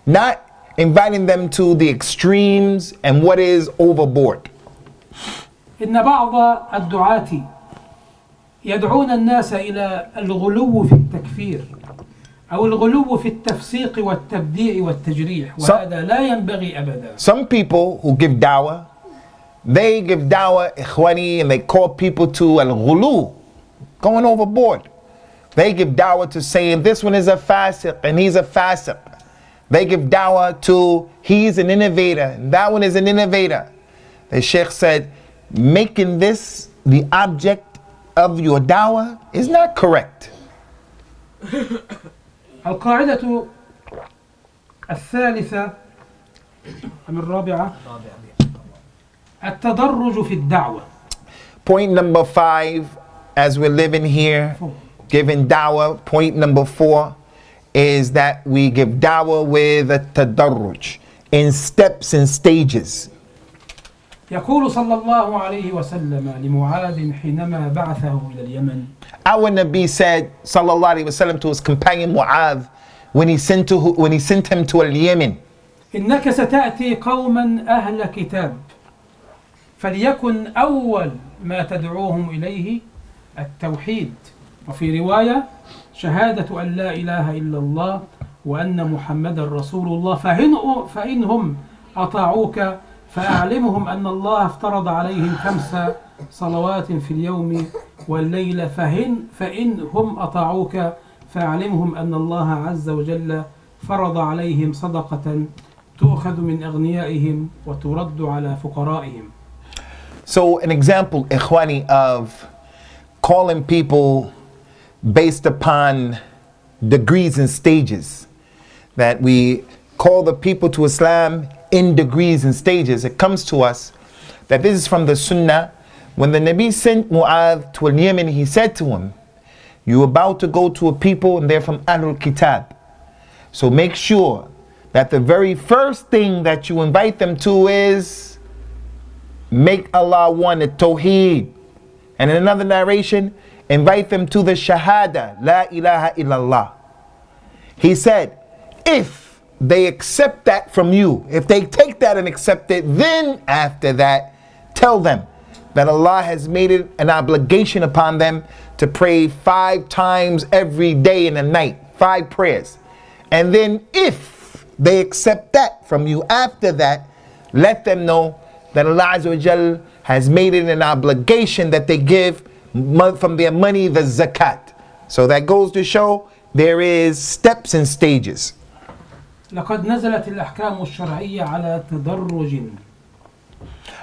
Not inviting them to the extremes and what is overboard. إن بعض الدعاة يدعون الناس إلى الغلو في التكفير أو الغلو في التفسيق والتبديع والتجريح وهذا لا ينبغي أبدا. Some people who give dawah, they give dawah ikhwani and they call people to al-ghulu, going overboard. They give dawah to saying this one is a fasiq and he's a fasiq. They give dawah to he's an innovator and that one is an innovator. The Shaykh said making this the object of your dawah is not correct. القاعدة الثالثة الرابعة التدرج في الدعوة. Point number 5, as we're living here, giving da'wah. Point number 4 is that we give da'wah with a tadarruj, in steps and stages. يقول صلى الله عليه وسلم لمعاذ حينما بعثه إلى اليمن. Our Nabi said, sallallahu alaihi wasallam, to his companion Mu'adh, when he sent him to al-Yemen, إنك ستأتي قوما أهل كتاب فليكن أول ما تدعوهم إليه التوحيد، وفي رواية شهادة أن لا إله إلا الله وأن محمد رسول الله، فإنهم أطاعوك فأعلمهم أن الله افترض عليهم 5 صلوات في اليوم والليلة، فإنهم أطاعوك فأعلمهم أن الله عز وجل فرض عليهم صدقة تؤخذ من أغنيائهم وترد على فقرائهم. So an example, ikhwani, of calling people based upon degrees and stages, that we call the people to Islam in degrees and stages. It comes to us that this is from the Sunnah. When the Nabi sent Mu'adh to Yemen, he said to him, you're about to go to a people and they're from Ahlul Kitab. So make sure that the very first thing that you invite them to is make Allah one, the Tawheed. And in another narration, invite them to the Shahada, La ilaha illallah. He said, if they accept that from you, if they take that and accept it, then after that, tell them that Allah has made it an obligation upon them to pray 5 times every day and a night, 5 prayers. And then if they accept that from you after that, let them know that Allah Azza wa Jal has made it an obligation that they give from their money the zakat. So that goes to show there is steps and stages. لقد نزلت الأحكام الشرعية على تدرج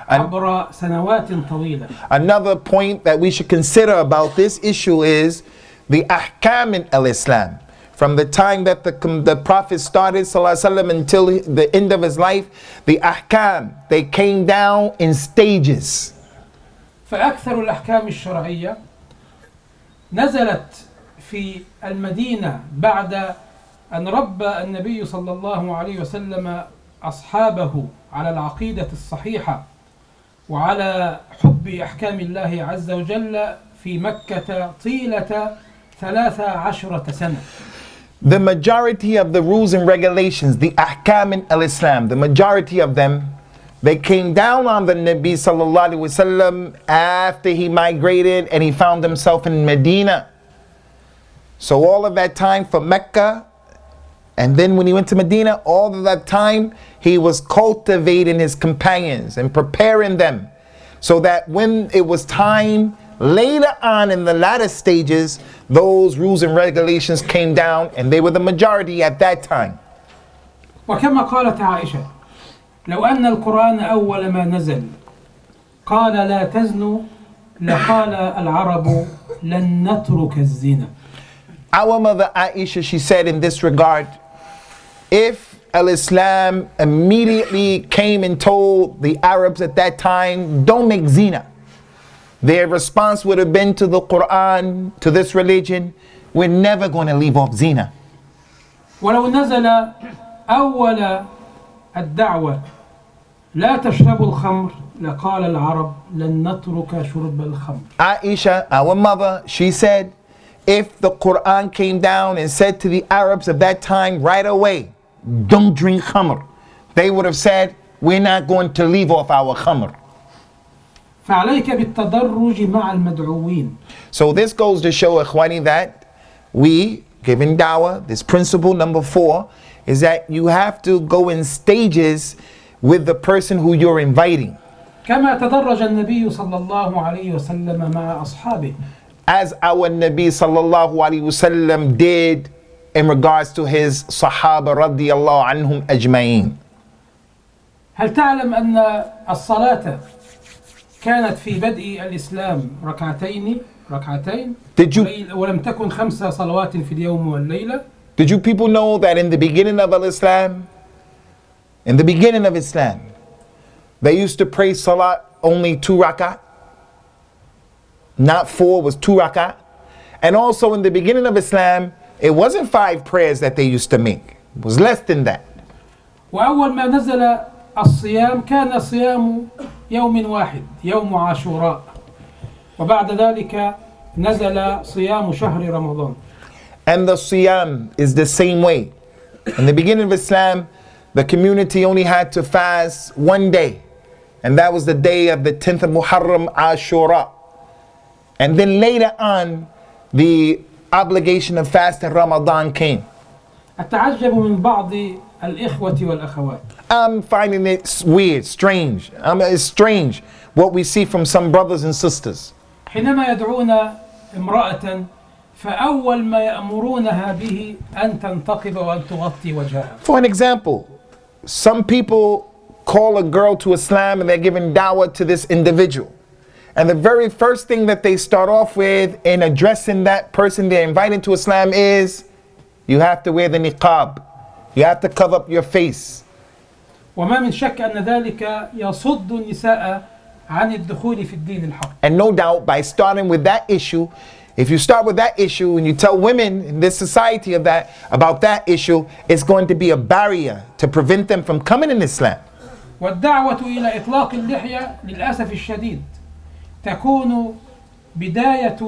عبر سنوات طويلة. Another point that we should consider about this issue is the ahkam in al-Islam. From the time that the Prophet started ﷺ until the end of his life, the ahkam, they came down in stages. فأكثر الأحكام الشرعية نزلت في المدينة بعد أن ربى النبي صلى الله عليه وسلم أصحابه على العقيدة الصحيحة وعلى حب أحكام الله عز وجل في مكة طيلة 13 سنة. The majority of the rules and regulations, the ahkam in al-Islam, the majority of them, they came down on the Nabi sallallahu alaihi wasallam after he migrated and he found himself in Medina. So all of that time for Mecca, and then when he went to Medina, all of that time he was cultivating his companions and preparing them so that when it was time later on in the latter stages, those rules and regulations came down and they were the majority at that time. وكما قالت عائشة لو أن القرآن أول ما نزل قال لا تزنوا لقال العرب لن نترك الزنا. Our mother Aisha, she said in this regard, if al-Islam immediately came and told the Arabs at that time, don't make zina, their response would have been to the Quran, to this religion, we're never going to leave off zina. ولو نزل أول الدعوة لا تشربوا الخمر لقال العرب لن نترك شرب الخمر. Aisha, our mother, she said, if the Quran came down and said to the Arabs of that time right away, don't drink khamr, they would have said, we're not going to leave off our khamr. فعليك بالتدرج مع المدعوين. So this goes to show, ikhwani, that we, giving da'wah, this principle number 4, is that you have to go in stages with the person who you're inviting. كما تدرج النبي صلى الله عليه وسلم مع أصحابه. As our Nabi sallallahu alaihi wasallam did in regards to his Sahaba radiyallahu anhum ajma'in. هل تعلم أن الصلاة كانت في بدء الإسلام ركعتين ولم تكن 5 صلوات في اليوم والليلة. Did you people know that in the beginning of Islam, in the beginning of Islam, they used to pray salat only 2 rak'ah, not 4, was 2 rak'ah. And also in the beginning of Islam, it wasn't 5 prayers that they used to make. It was less than that. وأول ما نزل الصيام كان صيام يوم واحد يوم عاشوراء وبعد ذلك نزل صيام شهر رمضان. And the siyam is the same way. In the beginning of Islam, the community only had to fast 1 day, and that was the day of the 10th of Muharram, Ashura. And then later on, the obligation of fasting Ramadan came. أتعجب من بعض الإخوة والأخوات. I'm finding it weird, strange. It's strange what we see from some brothers and sisters. حينما يدعون امرأة فأول ما يأمرونها به أن تنتقب وأن تغطي وجهها. For an example, some people call a girl to Islam and they're giving dawah to this individual. And the very first thing that they start off with in addressing that person they're inviting to Islam is, you have to wear the niqab. You have to cover up your face. وما من شك أن ذلك يصد النساء عن الدخول في الدين الحق. And no doubt, by starting with that issue, if you start with that issue and you tell women in this society about that issue, it's going to be a barrier to prevent them from coming in Islam. والدعوة إلى إطلاق اللحية للأسف الشديد تكون بداية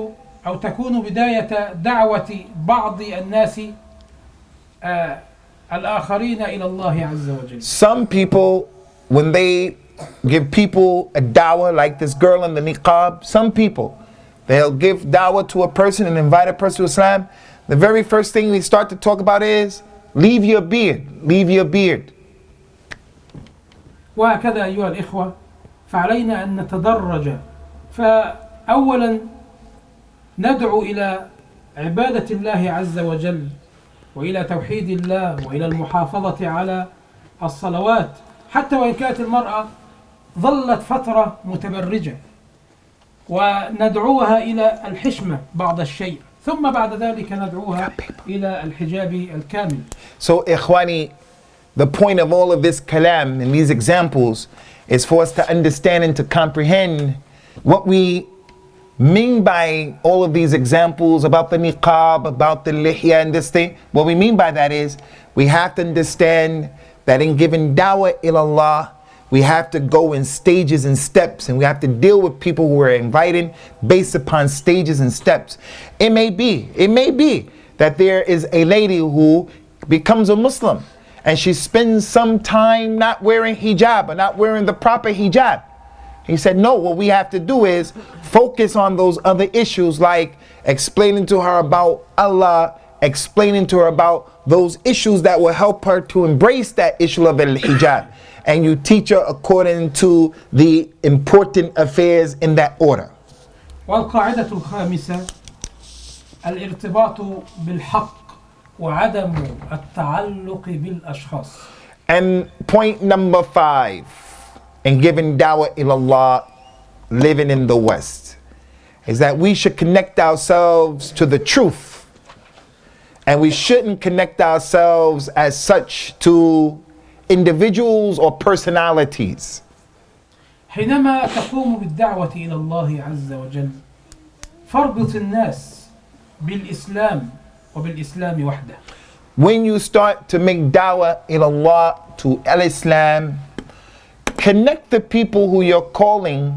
دعوة بعض الناس الآخرين إلى الله عز وجل. Some people, when they give people a dawah, like this girl in the niqab, some people, they'll give dawah to a person and invite a person to Islam. The very first thing they start to talk about is, leave your beard, leave your beard. وهكذا أيها الإخوة فعلينا أن نتدرج. فأولا ندعو إلى عبادة الله عز وجل وإلى توحيد الله وإلى المحافظة على الصلوات، حتى وإن كانت المرأة ظلت فترة متبرجة، وندعوها إلى الحشمة بعض الشيء، ثم بعد ذلك ندعوها إلى الحجاب الكامل. So ikhwani, the point of all of this kalam and these examples is for us to understand and to comprehend what we mean by all of these examples about the niqab, about the lihya and this thing. What we mean by that is we have to understand that in giving dawah ilallah, we have to go in stages and steps, and we have to deal with people who are inviting based upon stages and steps. It may be that there is a lady who becomes a Muslim and she spends some time not wearing hijab or not wearing the proper hijab. He said, no, what we have to do is focus on those other issues, like explaining to her about Allah, explaining to her about those issues that will help her to embrace that issue of al-hijab. And you teach her according to the important affairs in that order. والقاعدة الخامسة الارتباط بالحق وعدم التعلق بالأشخاص. And point number 5, in giving dawah ilallah, living in the West, is that we should connect ourselves to the truth, and we shouldn't connect ourselves as such to individuals or personalities. حينما تقوم بالدعوة إلى الله عز وجل فاربط الناس بالإسلام وبالإسلام وحده. When you start to make dawah ilallah to al-Islam, connect the people who you're calling,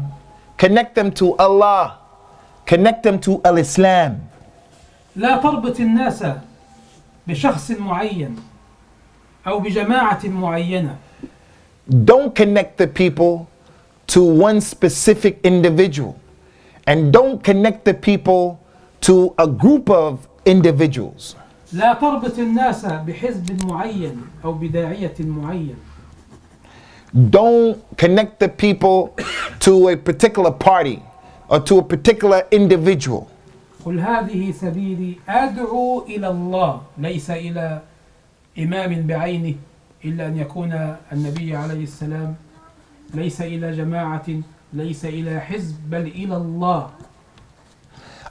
connect them to Allah, connect them to al-Islam. لا تربط الناس بشخص معين أو بجماعة معينة. Don't connect the people to one specific individual, and don't connect the people to a group of individuals. لا تربط الناس بحزب معين أو بداعية معين. Don't connect the people to a particular party or to a particular individual. قل هذه سبيلي أدعو إلى الله ليس إلى إمام بعينه إلا أن يكون النبي عليه السلام، ليس إلى جماعة، ليس إلى حزب، بل إلى الله.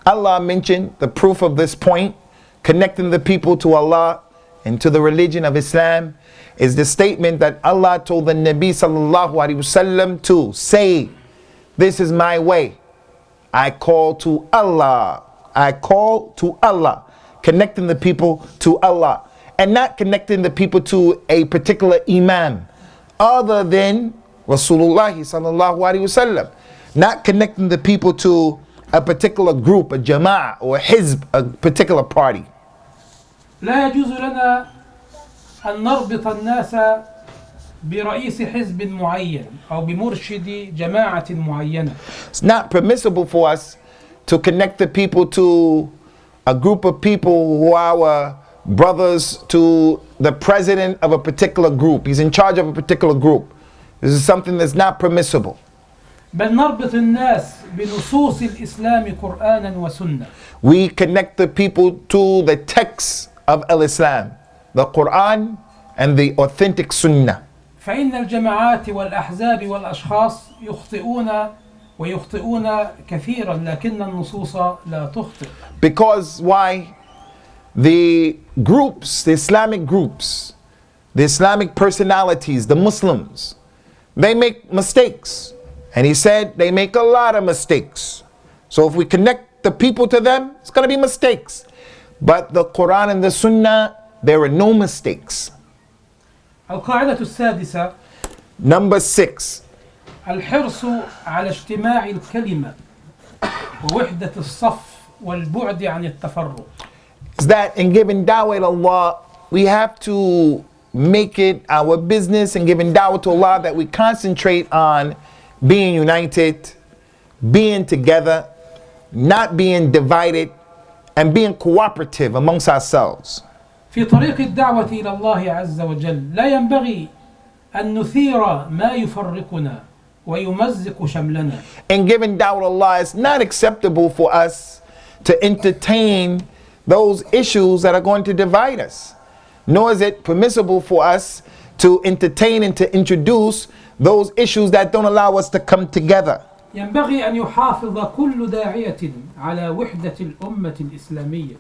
Allah mentioned the proof of this point, connecting the people to Allah, into the religion of Islam is the statement that Allah told the Nabi sallallahu alaihi wasallam to say, this is my way. I call to Allah. I call to Allah. Connecting the people to Allah. And not connecting the people to a particular Imam other than Rasulullah sallallahu alaihi wasallam. Not connecting the people to a particular group, a jama'ah or a hizb, a particular party. لا يجوز لنا أن نربط الناس برئيس حزب معين أو بمرشد جماعة معينة. It's not permissible for us to connect the people to a group of people who are our brothers to the president of a particular group. He's in charge of a particular group. This is something that's not permissible. بل نربط الناس بنصوص الإسلام قرآنا وسنة. We connect the people to the texts of al-Islam, the Quran and the authentic Sunnah. فإن الجماعات والأحزاب والأشخاص يخطئون كثيرا لكن النصوص لا تخطئ. Because why? The groups, the Islamic groups, the Islamic personalities, the Muslims, they make mistakes. And he said they make a lot of mistakes. So if we connect the people to them, it's going to be mistakes. But the Quran and the Sunnah, there are no mistakes. القاعدة السادسة. Number 6. الحرص على اجتماع الكلمة ووحدة الصف والبعد عن التفرق. Is that in giving da'wah to Allah, we have to make it our business in giving da'wah to Allah that we concentrate on being united, being together, not being divided, and being cooperative amongst ourselves. في طريق الدعوة إلى الله عز وجل لا ينبغي أن نثير ما يفرقنا ويمزق شملنا. In giving da'wah to Allah, it's not acceptable for us to entertain those issues that are going to divide us. Nor is it permissible for us to entertain and to introduce those issues that don't allow us to come together. ينبغي أن يحافظ كل داعية على وحدة الأمة الإسلامية.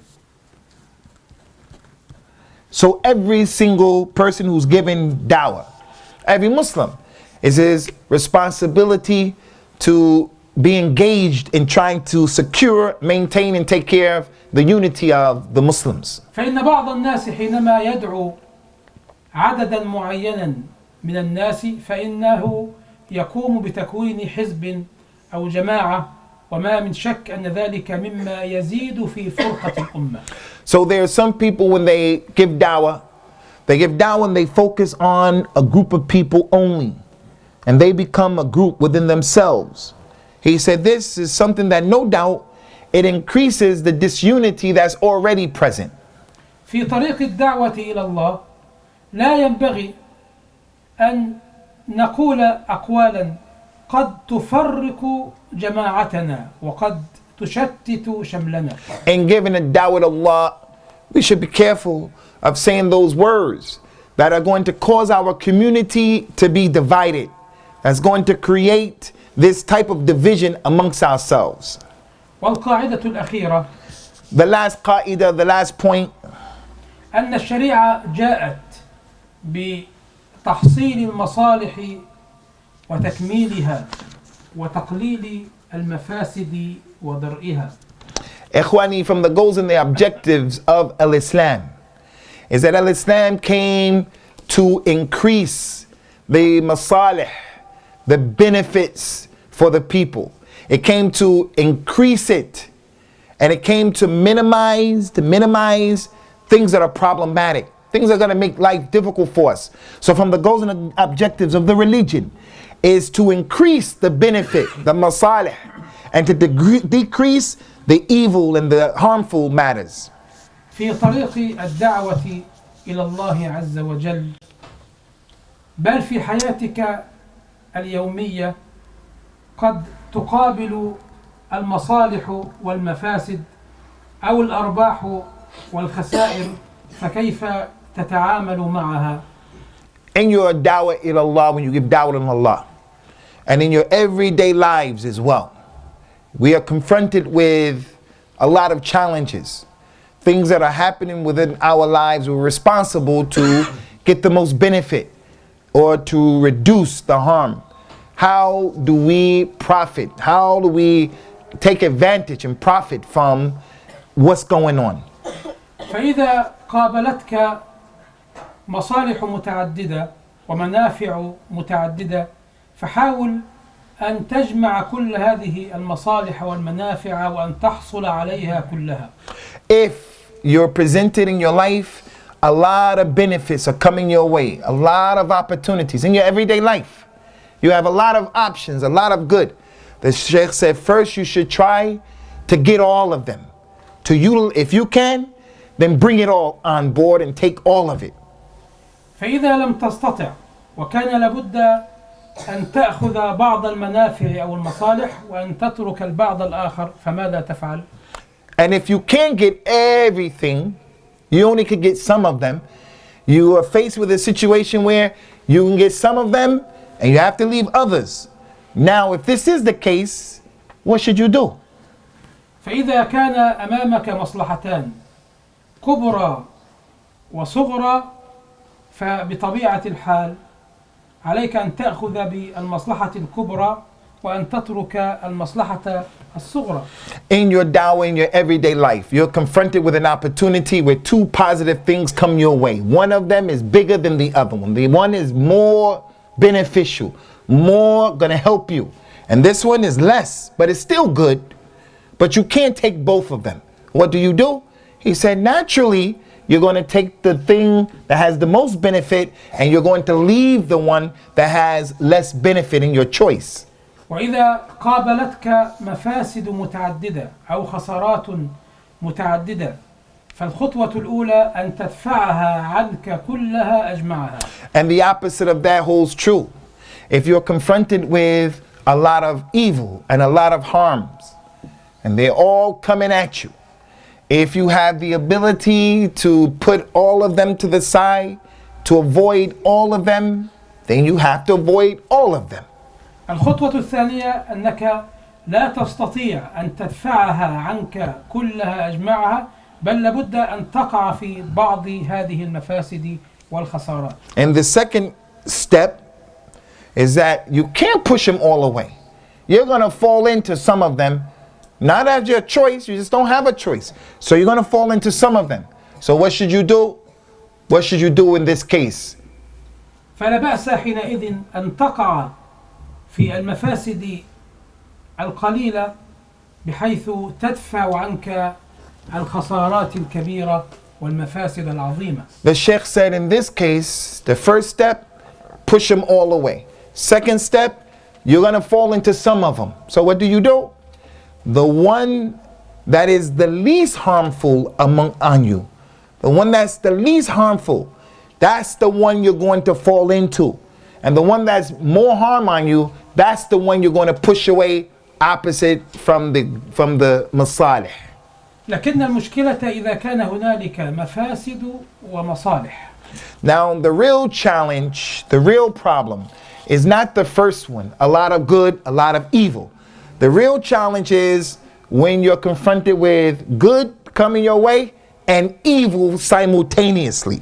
So every single person who's given da'wah, every Muslim, is his responsibility to be engaged in trying to secure, maintain, and take care of the unity of the Muslims. فإن بعض الناس حينما يدعو عددا معينا من الناس فإنه يقوم بتكوين حزب أو جماعة وما من شك أن ذلك مما يزيد في فرقة الأمة. So there are some people when they give da'wah and they focus on a group of people only. And they become a group within themselves. He said this is something that no doubt it increases the disunity that's already present. في طريق الدعوة إلى الله لا ينبغي أن نقول أقوالا قد تفرق جماعتنا وقد تشتت شملنا. In giving a da'wah to Allah, we should be careful of saying those words that are going to cause our community to be divided. That's going to create this type of division amongst ourselves. والقاعدة الأخيرة. The last qaida, the last point. أن الشريعة جاءت بتحصيل المصالح وتكميلها وتقليل المفاسد وضرئها. Ikhwani, from the goals and the objectives of al-Islam is that al-Islam came to increase the masalih, the benefits for the people. It came to increase it, and it came to minimize things that are problematic, things that are going to make life difficult for us. So from the goals and the objectives of the religion is to increase the benefit, the masalih, and to decrease the evil and the harmful matters. في طريق الدعوة إلى الله عز وجل بل في حياتك اليومية قد تقابل المصالح والمفاسد أو الأرباح والخسائر فكيف تتعامل معها؟ In your da'wah ila Allah, when you give da'wah to Allah, and in your everyday lives as well, we are confronted with a lot of challenges. things that are happening within our lives, we're responsible to get the most benefit or to reduce the harm. How do we profit? How do we take advantage and profit from what's going on? فإذا قابلتك مصالح متعددة ومنافع متعددة فحاول أن تجمع كل هذه المصالح والمنافع وأن تحصل عليها كلها. If you're presented in your life, a lot of benefits are coming your way, a lot of opportunities in your everyday life. You have a lot of options, a lot of good. The Shaykh said first you should try to get all of them. If you can, then bring it all on board and take all of it. فإذا لم تستطع وكان لابد أن تأخذ بعض المنافع أو المصالح وأن تترك البعض الآخر فماذا تفعل؟ And if you can't get everything, you only could get some of them. You are faced with a situation where you can get some of them and you have to leave others. Now, if this is the case, what should you do? فإذا كان أمامك مصلحتان كبرى وصغرى فبطبيعة الحال عليك أن تأخذ بالمصلحة الكبرى وأن تترك المصلحة الصغرى. In your dawah, in your everyday life, you're confronted with an opportunity where two positive things come your way. One of them is bigger than the other one. The one is more beneficial, more gonna help you. And this one is less, but it's still good. But you can't take both of them. What do? He said, naturally, you're going to take the thing that has the most benefit and you're going to leave the one that has less benefit in your choice. وإذا قابلتك مفاسد متعددة أو خسارات متعددة فالخطوة الأولى أن تدفعها عنك كلها أجمعها. And the opposite of that holds true. If you're confronted with a lot of evil and a lot of harms, and they're all coming at you, if you have the ability to put all of them to the side, to avoid all of them, then you have to avoid all of them. الخطوة الثانية أنك لا تستطيع أن تدفعها عنك كلها أجمعها بل لابد أن تقع في بعض هذه المفاسد والخسارات. And the second step is that you can't push them all away. You're going to fall into some of them. Not as your choice, you just don't have a choice. So you're going to fall into some of them. So what should you do? What should you do in this case? فلا بأس حينئذ أن تقع في المفاسد القليلة بحيث تدفع عنك الخسارات الكبيرة والمفاسد العظيمة. The Shaykh said in this case, the first step, push them all away. Second step, you're going to fall into some of them. So what do? The one that is the least harmful on you, the one that's the least harmful, that's the one you're going to fall into. And the one that's more harm on you, that's the one you're going to push away opposite from the masalih. لكن المشكلة إذا كان هنالك مفاسد ومصالح. Now the real challenge, the real problem is not the first one, a lot of good, a lot of evil. The real challenge is when you're confronted with good coming your way and evil simultaneously.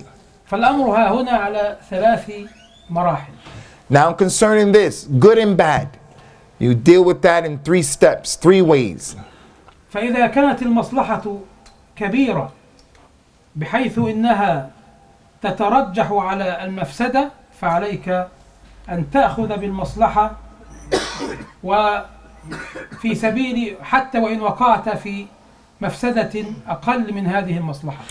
فالأمر ها هنا على 3 مراحل. Now concerning this, good and bad, you deal with that in 3 steps, 3 ways. فإذا كانت المصلحة كبيرة بحيث إنها تترجح على المفسدة فعليك أن تأخذ بالمصلحة وفي سبيل حتى وإن وقعت في مفسدة أقل من هذه المصلحة.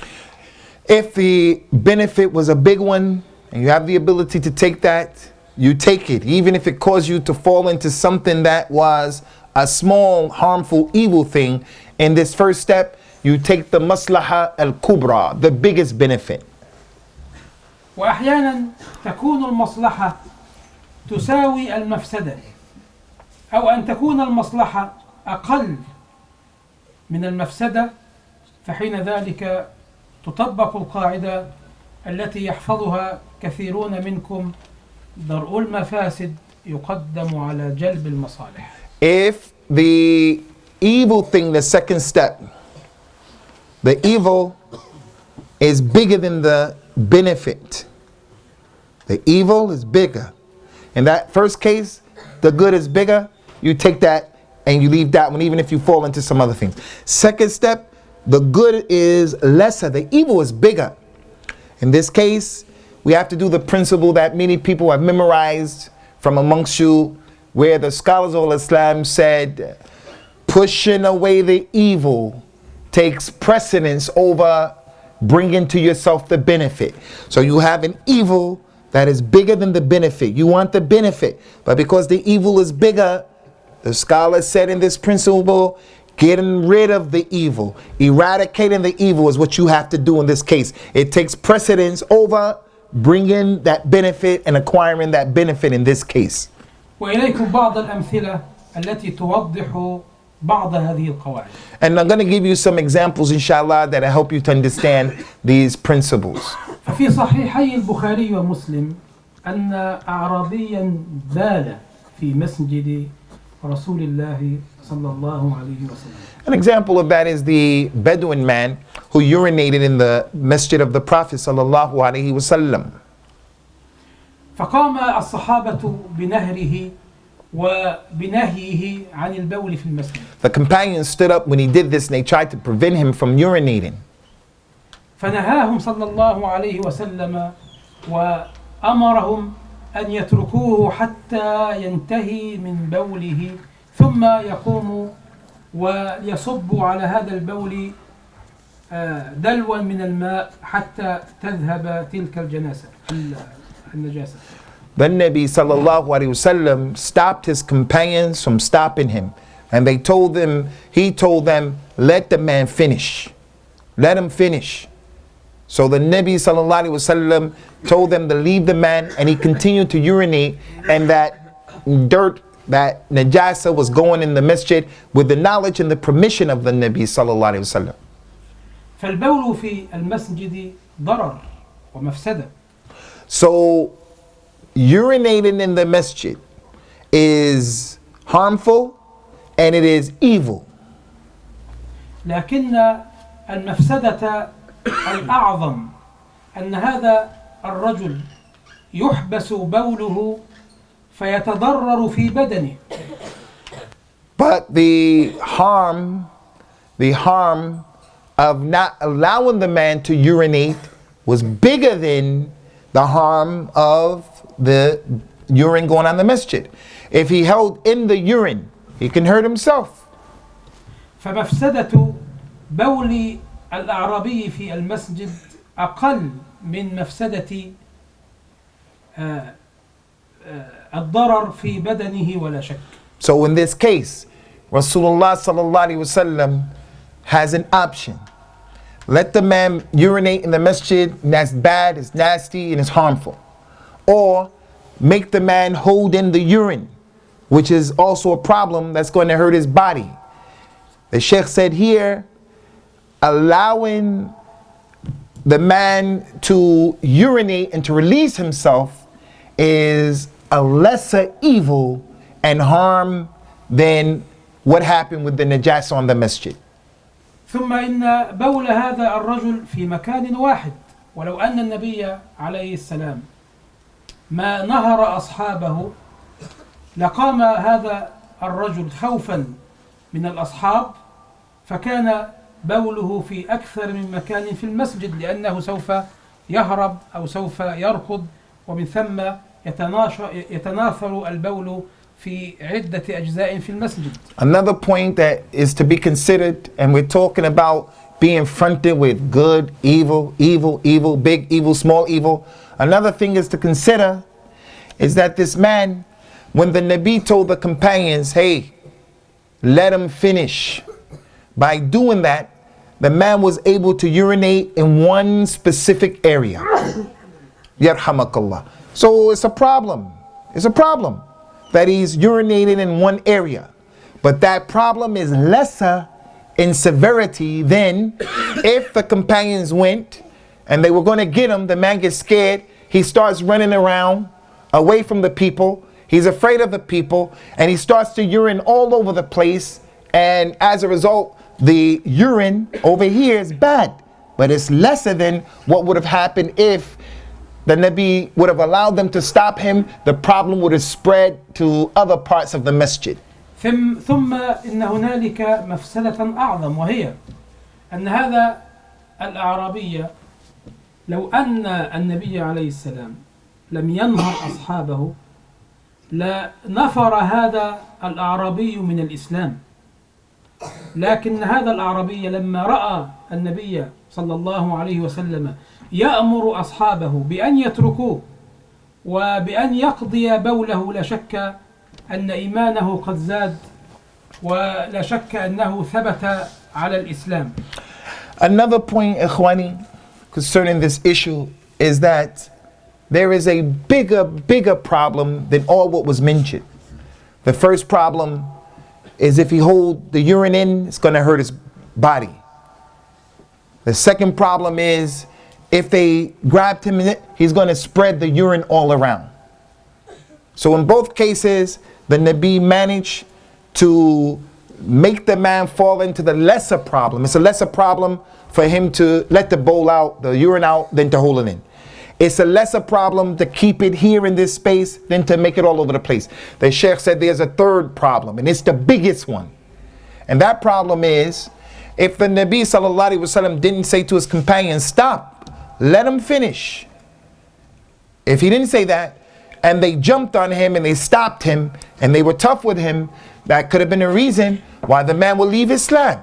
If the benefit was a big one and you have the ability to take that, you take it, even if it caused you to fall into something that was a small, harmful, evil thing. In this first step, you take the maslaha al-kubra, the biggest benefit. وأحيانا تكون المصلحة تساوي المفسدة أو أن تكون المصلحة أقل من المفسدة فحين ذلك تطبق القاعدة التي يحفظها كثيرون منكم: درء المفاسد يقدم على جلب المصالح. If the evil thing, the second step, the evil is bigger than the benefit. The evil is bigger. In that first case, the good is bigger. You take that and you leave that one, even if you fall into some other things. Second step, the good is lesser. The evil is bigger. In this case, we have to do the principle that many people have memorized from amongst you, where the scholars of Islam said, pushing away the evil takes precedence over bringing to yourself the benefit. So you have an evil that is bigger than the benefit. You want the benefit, but because the evil is bigger, the scholars said in this principle, getting rid of the evil, eradicating the evil is what you have to do in this case. It takes precedence over bringing that benefit and acquiring that benefit in this case. وإليكم بعض الأمثلة التي توضح بعض هذه القواعد. And I'm going to give you some examples, inshallah, that will help you to understand these principles. ففي صحيحي البخاري ومسلم أن أعرابيا بال في مسجد رسول الله صلى الله عليه وسلم. An example of that is the Bedouin man who urinated in the masjid of the Prophet sallallahu alaihi wasallam. فقام الصحابة بنهره وبنهيه عن البول في المسجد. The companions stood up when he did this and they tried to prevent him from urinating. فنهاهم صلى الله عليه وسلم وأمرهم أن يتركوه حتى ينتهي من بوله ثم يقوموا ويصبوا على هذا البول دلوا من الماء حتى تذهب تلك النجاسة. Then Nabi sallallahu alaihi wasallam stopped his companions from stopping him, and he told them, let the man finish. Let him finish. So the Nabi sallallahu alaihi wasallam told them to leave the man, and he continued to urinate, and that dirt, that najasa was going in the masjid with the knowledge and the permission of the Nabi sallallahu alaihi wasallam. فالبول في المسجد ضرر ومفسدة. So urinating in the masjid is harmful and it is evil. لكن المفسدة الأعظم أن هذا الرجل يحبس بوله فيتضرر في بدنه. But the harm of not allowing the man to urinate was bigger than the harm of the urine going on the masjid. If he held in the urine, he can hurt himself. فمفسدة بول الأعرابي في المسجد أقل من مفسدة الضرر في بدنه ولا شك. So in this case, Rasulullah sallallahu alaihi wasallam has an option. Let the man urinate in the masjid, and that's bad, it's nasty, and it's harmful. Or make the man hold in the urine, which is also a problem that's going to hurt his body. The Shaykh said here, allowing the man to urinate and to release himself is a lesser evil and harm than what happened with the najasa on the masjid. ثم إن بول هذا الرجل في مكان واحد ولو أن النبي عليه السلام ما نهر أصحابه لقام هذا الرجل خوفا من الأصحاب فكان بوله في أكثر من مكان في المسجد لأنه سوف يهرب أو سوف يركض ومن ثم يتناثر البول في عدة أجزاء في المسجد. Another point that is to be considered, and we're talking about being fronted with good, evil, big evil, small evil. Another thing is to consider is that this man, when the Nabi told the companions, hey, let him finish, by doing that, the man was able to urinate in one specific area. Yarhamakallah. So it's a problem. It's a problem that he's urinating in one area. But that problem is lesser in severity than if the companions went and they were going to get him, the man gets scared, he starts running around away from the people, he's afraid of the people, and he starts to urine all over the place, and as a result, the urine over here is bad. but it's lesser than what would have happened if the Nabi would have allowed them to stop him. The problem would have spread to other parts of the masjid. ثم إن هنالك مفسدة أعظم، وهي أن هذا الأعرابي لو أن النبي عليه السلام لم ينهر أصحابه لنفر هذا الأعرابي من الإسلام، لكن هذا الأعرابي لما رأى النبي صلى الله عليه وسلم يأمر أصحابه بأن يتركوه وبأن يقضي بوله، لا شك أن إيمانه قد زاد ولا شك أنه ثبت على الإسلام. Another point, Ikhwani, concerning this issue is that there is a bigger problem than all what was mentioned. The first problem is if he hold the urine in, it's going to hurt his body. The second problem is if they grabbed him in it, he's going to spread the urine all around. So in both cases, the Nabi managed to make the man fall into the lesser problem. It's a lesser problem for him to let the bowl out, the urine out, than to hold it in. It's a lesser problem to keep it here in this space than to make it all over the place. The Shaykh said there's a third problem, and it's the biggest one. And that problem is, if the Nabi sallallahu alaihi wasallam didn't say to his companions, stop, let him finish. If he didn't say that, and they jumped on him and they stopped him, and they were tough with him, that could have been a reason why the man would leave Islam.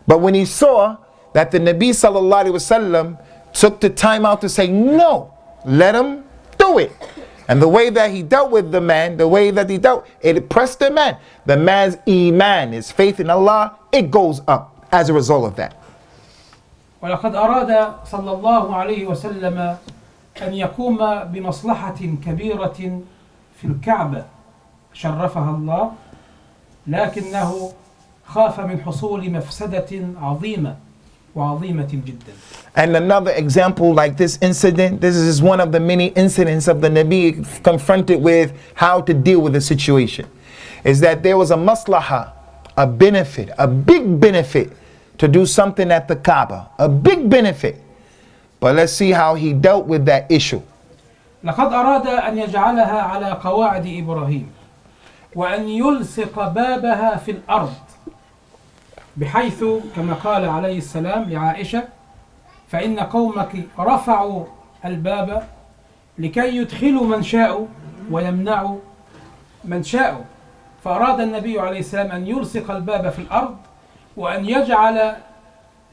But when he saw that the Nabi sallallahu alaihi wasallam took the time out to say, no, let him do it. And the way that he dealt with the man, the way that he dealt, it pressed the man. The man's iman, his faith in Allah, it goes up as a result of that. ولقد أراد صلى الله عليه وسلم أن يقوم بمصلحة كبيرة في الكعبة شرفها الله، لكنه خاف من حصول مفسدة عظيمة وعظيمة جدا. And another example like this incident, this is one of the many incidents of the Nabi confronted with how to deal with the situation, is that there was a maslaha, a benefit, a big benefit to do something at the Kaaba, a big benefit. But let's see how he dealt with that issue. لقد أراد أن يجعلها على قواعد إبراهيم وأن يلصق بابها في الأرض، بحيث كما قال عليه السلام لعائشة: فإن قومك رفعوا الباب لكي يدخلوا من شاءوا ويمنعوا من شاءوا. فأراد النبي عليه السلام أن يلصق الباب في الأرض وأن يجعل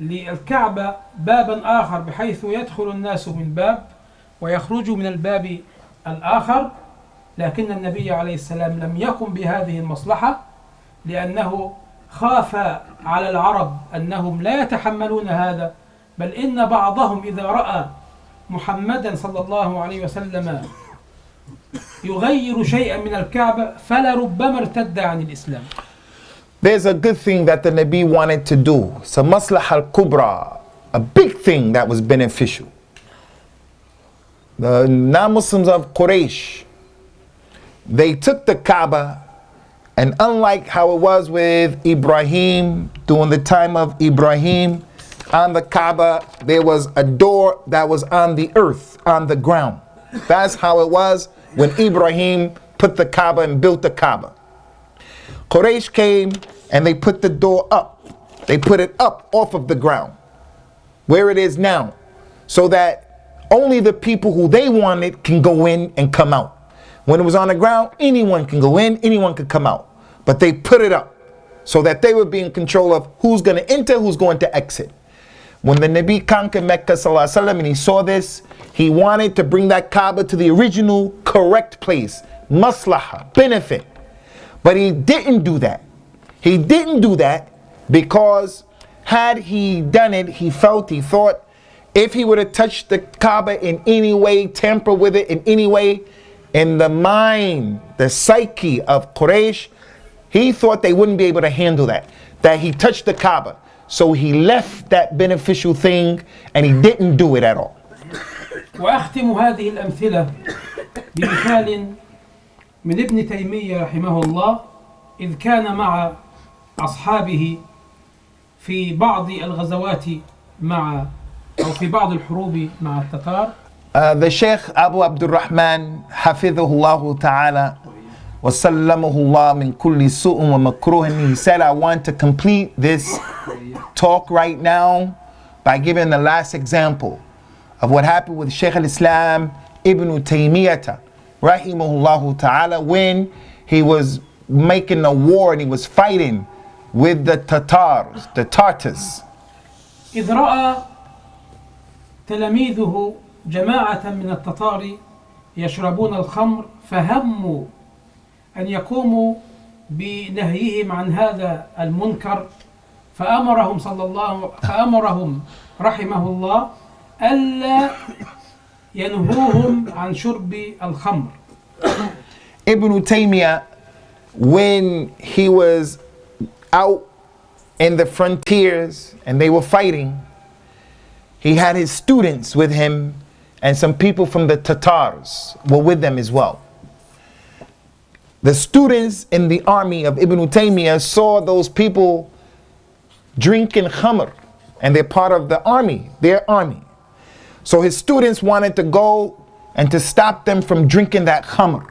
للكعبة بابا آخر، بحيث يدخل الناس من باب ويخرجوا من الباب الآخر. لكن النبي عليه السلام لم يقم بهذه المصلحة، لأنه خاف على العرب أنهم لا يتحملون هذا، بل إن بعضهم إذا رأى محمدا صلى الله عليه وسلم يغير شيئا من الكعبة فلربما ارتد عن الإسلام. There's a good thing that the Nabi wanted to do. It's a maslaha al-kubra, a big thing that was beneficial. The non-Muslims of Quraysh, they took the Kaaba, and unlike how it was with Ibrahim, during the time of Ibrahim, on the Kaaba, there was a door that was on the earth, on the ground. That's how it was when Ibrahim put the Kaaba and built the Kaaba. Quraysh came and they put the door up. They put it up off of the ground, where it is now, so that only the people who they wanted can go in and come out. When it was on the ground, anyone can go in, anyone can come out. But they put it up so that they would be in control of who's going to enter, who's going to exit. When the Nabi conquered Mecca sallallahu alaihi wasallam and he saw this, he wanted to bring that Kaaba to the original correct place, maslaha, benefit. But he didn't do that. He didn't do that because had he done it, he thought, if he would have touched the Kaaba in any way, tamper with it in any way, in the mind, the psyche of Quraysh, he thought they wouldn't be able to handle that he touched the Kaaba. So he left that beneficial thing and he didn't do it at all. وأختم هذه الأمثلة بمثال من ابن تيمية رحمه الله، إذ كان مع أصحابه في بعض الغزوات مع أو في بعض الحروب مع التتار. The Shaykh Abu Abdurrahman Hafidhahullah Ta'ala Wasallamahullah min kulli su'un wa makruhin. He said, I want to complete this talk right now by giving the last example of what happened with Shaykh al-Islam Ibn Taymiyyah Rahimahullah Ta'ala when he was making a war and he was fighting with the Tatars, the Tartars. إذ رأى تلاميذه جماعة من التتار يشربون الخمر فهموا أن يقوموا بنهيهم عن هذا المنكر فأمرهم رحمه الله ألا ينهوهم عن شرب الخمر. Ibn Taymiyyah, when he was out in the frontiers and they were fighting, he had his students with him and some people from the Tatars were with them as well. The students in the army of Ibn Taymiyyah saw those people drinking khamr and they're part of the army, their army. So his students wanted to go and to stop them from drinking that khamr.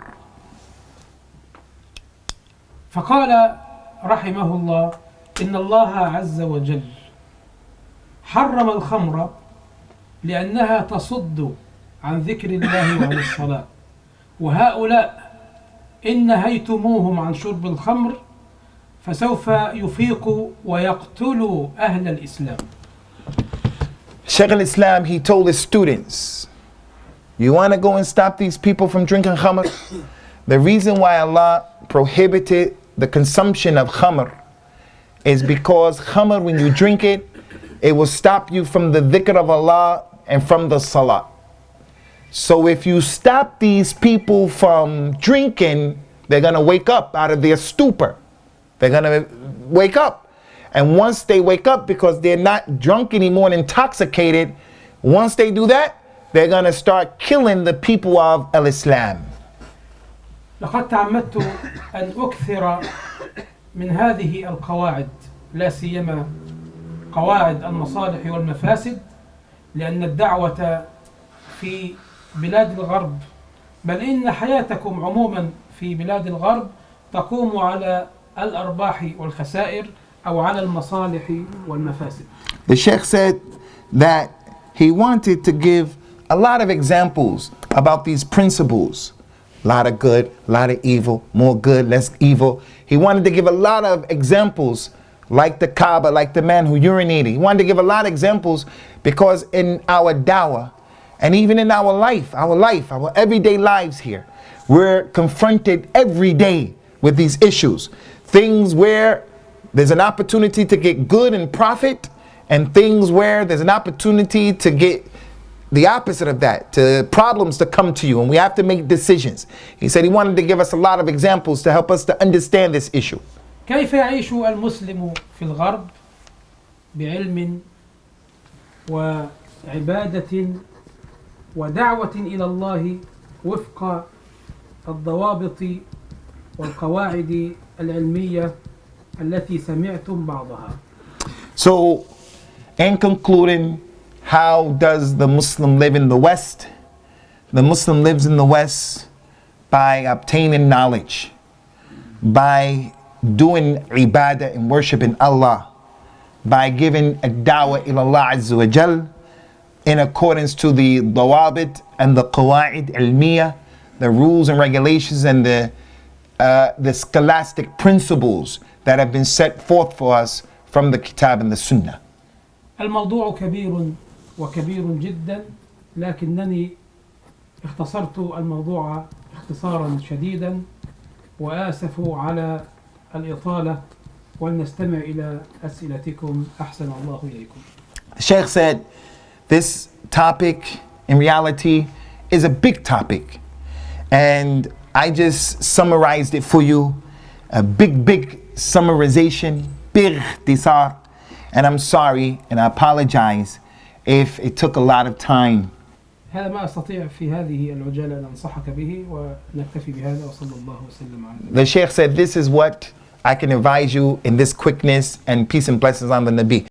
فقال رحمه الله إن الله عز وجل حرم الخمر لأنها تصد عن ذكر الله وعن الصلاة وهؤلاء إن نهيتموهم عن شرب الخمر فسوف يفيقوا ويقتلوا أهل الإسلام. Shaykh al-Islam, he told his students, you want to go and stop these people from drinking khamr? The reason why Allah prohibited the consumption of khamr is because khamr, when you drink it, it will stop you from the dhikr of Allah and from the salah. So if you stop these people from drinking, they're going to wake up out of their stupor. They're going to wake up. And once they wake up, because they're not drunk anymore and intoxicated, once they do that, they're going to start killing the people of al-Islam. لقد تعمدت أن أكثر من هذه القواعد لا سيما قواعد المصالح والمفاسد لأن الدعوة في بلاد الغرب بل إن حياتكم عموما في بلاد الغرب تقوم على الأرباح والخسائر أو على المصالح والمفاسد. The Sheikh said that he wanted to give a lot of examples about these principles. A lot of good, a lot of evil, more good, less evil. He wanted to give a lot of examples like the Kaaba, like the man who urinated. He wanted to give a lot of examples because in our dawah and even in our life, our everyday lives here, we're confronted every day with these issues. Things where there's an opportunity to get good and profit, and things where there's an opportunity to get the opposite of that, to problems to come to you, and we have to make decisions. He said he wanted to give us a lot of examples to help us to understand this issue. كيف يعيش المسلم في الغرب بعلم وعبادة ودعوة إلى الله وفق الضوابط والقواعد العلمية التي سمعتم بعضها. So, in concluding, how does the Muslim live in the West? The Muslim lives in the West by obtaining knowledge, by doing ibadah and worshiping Allah, by giving a da'wah ila Allah Azza wa Jal in accordance to the dawabit and the qawaid ilmiya, the rules and regulations and the scholastic principles that have been set forth for us from the Kitab and the Sunnah. الموضوع كبير وكبير جدا لكنني اختصرت الموضوع اختصارا شديدا وآسف على الإطالة ولنستمع إلى أسئلتكم أحسن الله إليكم. The Shaykh said this topic in reality is a big topic, and I just summarized it for you, a big summarization, big ikhtisar, and I'm sorry and I apologize if it took a lot of time. هذا ما أستطيع في هذه العجالة أن أنصحك به ونكتفي بهذا وصلى الله وسلم على. The Shaykh said this is what I can advise you in this quickness, and peace and blessings on the Nabi.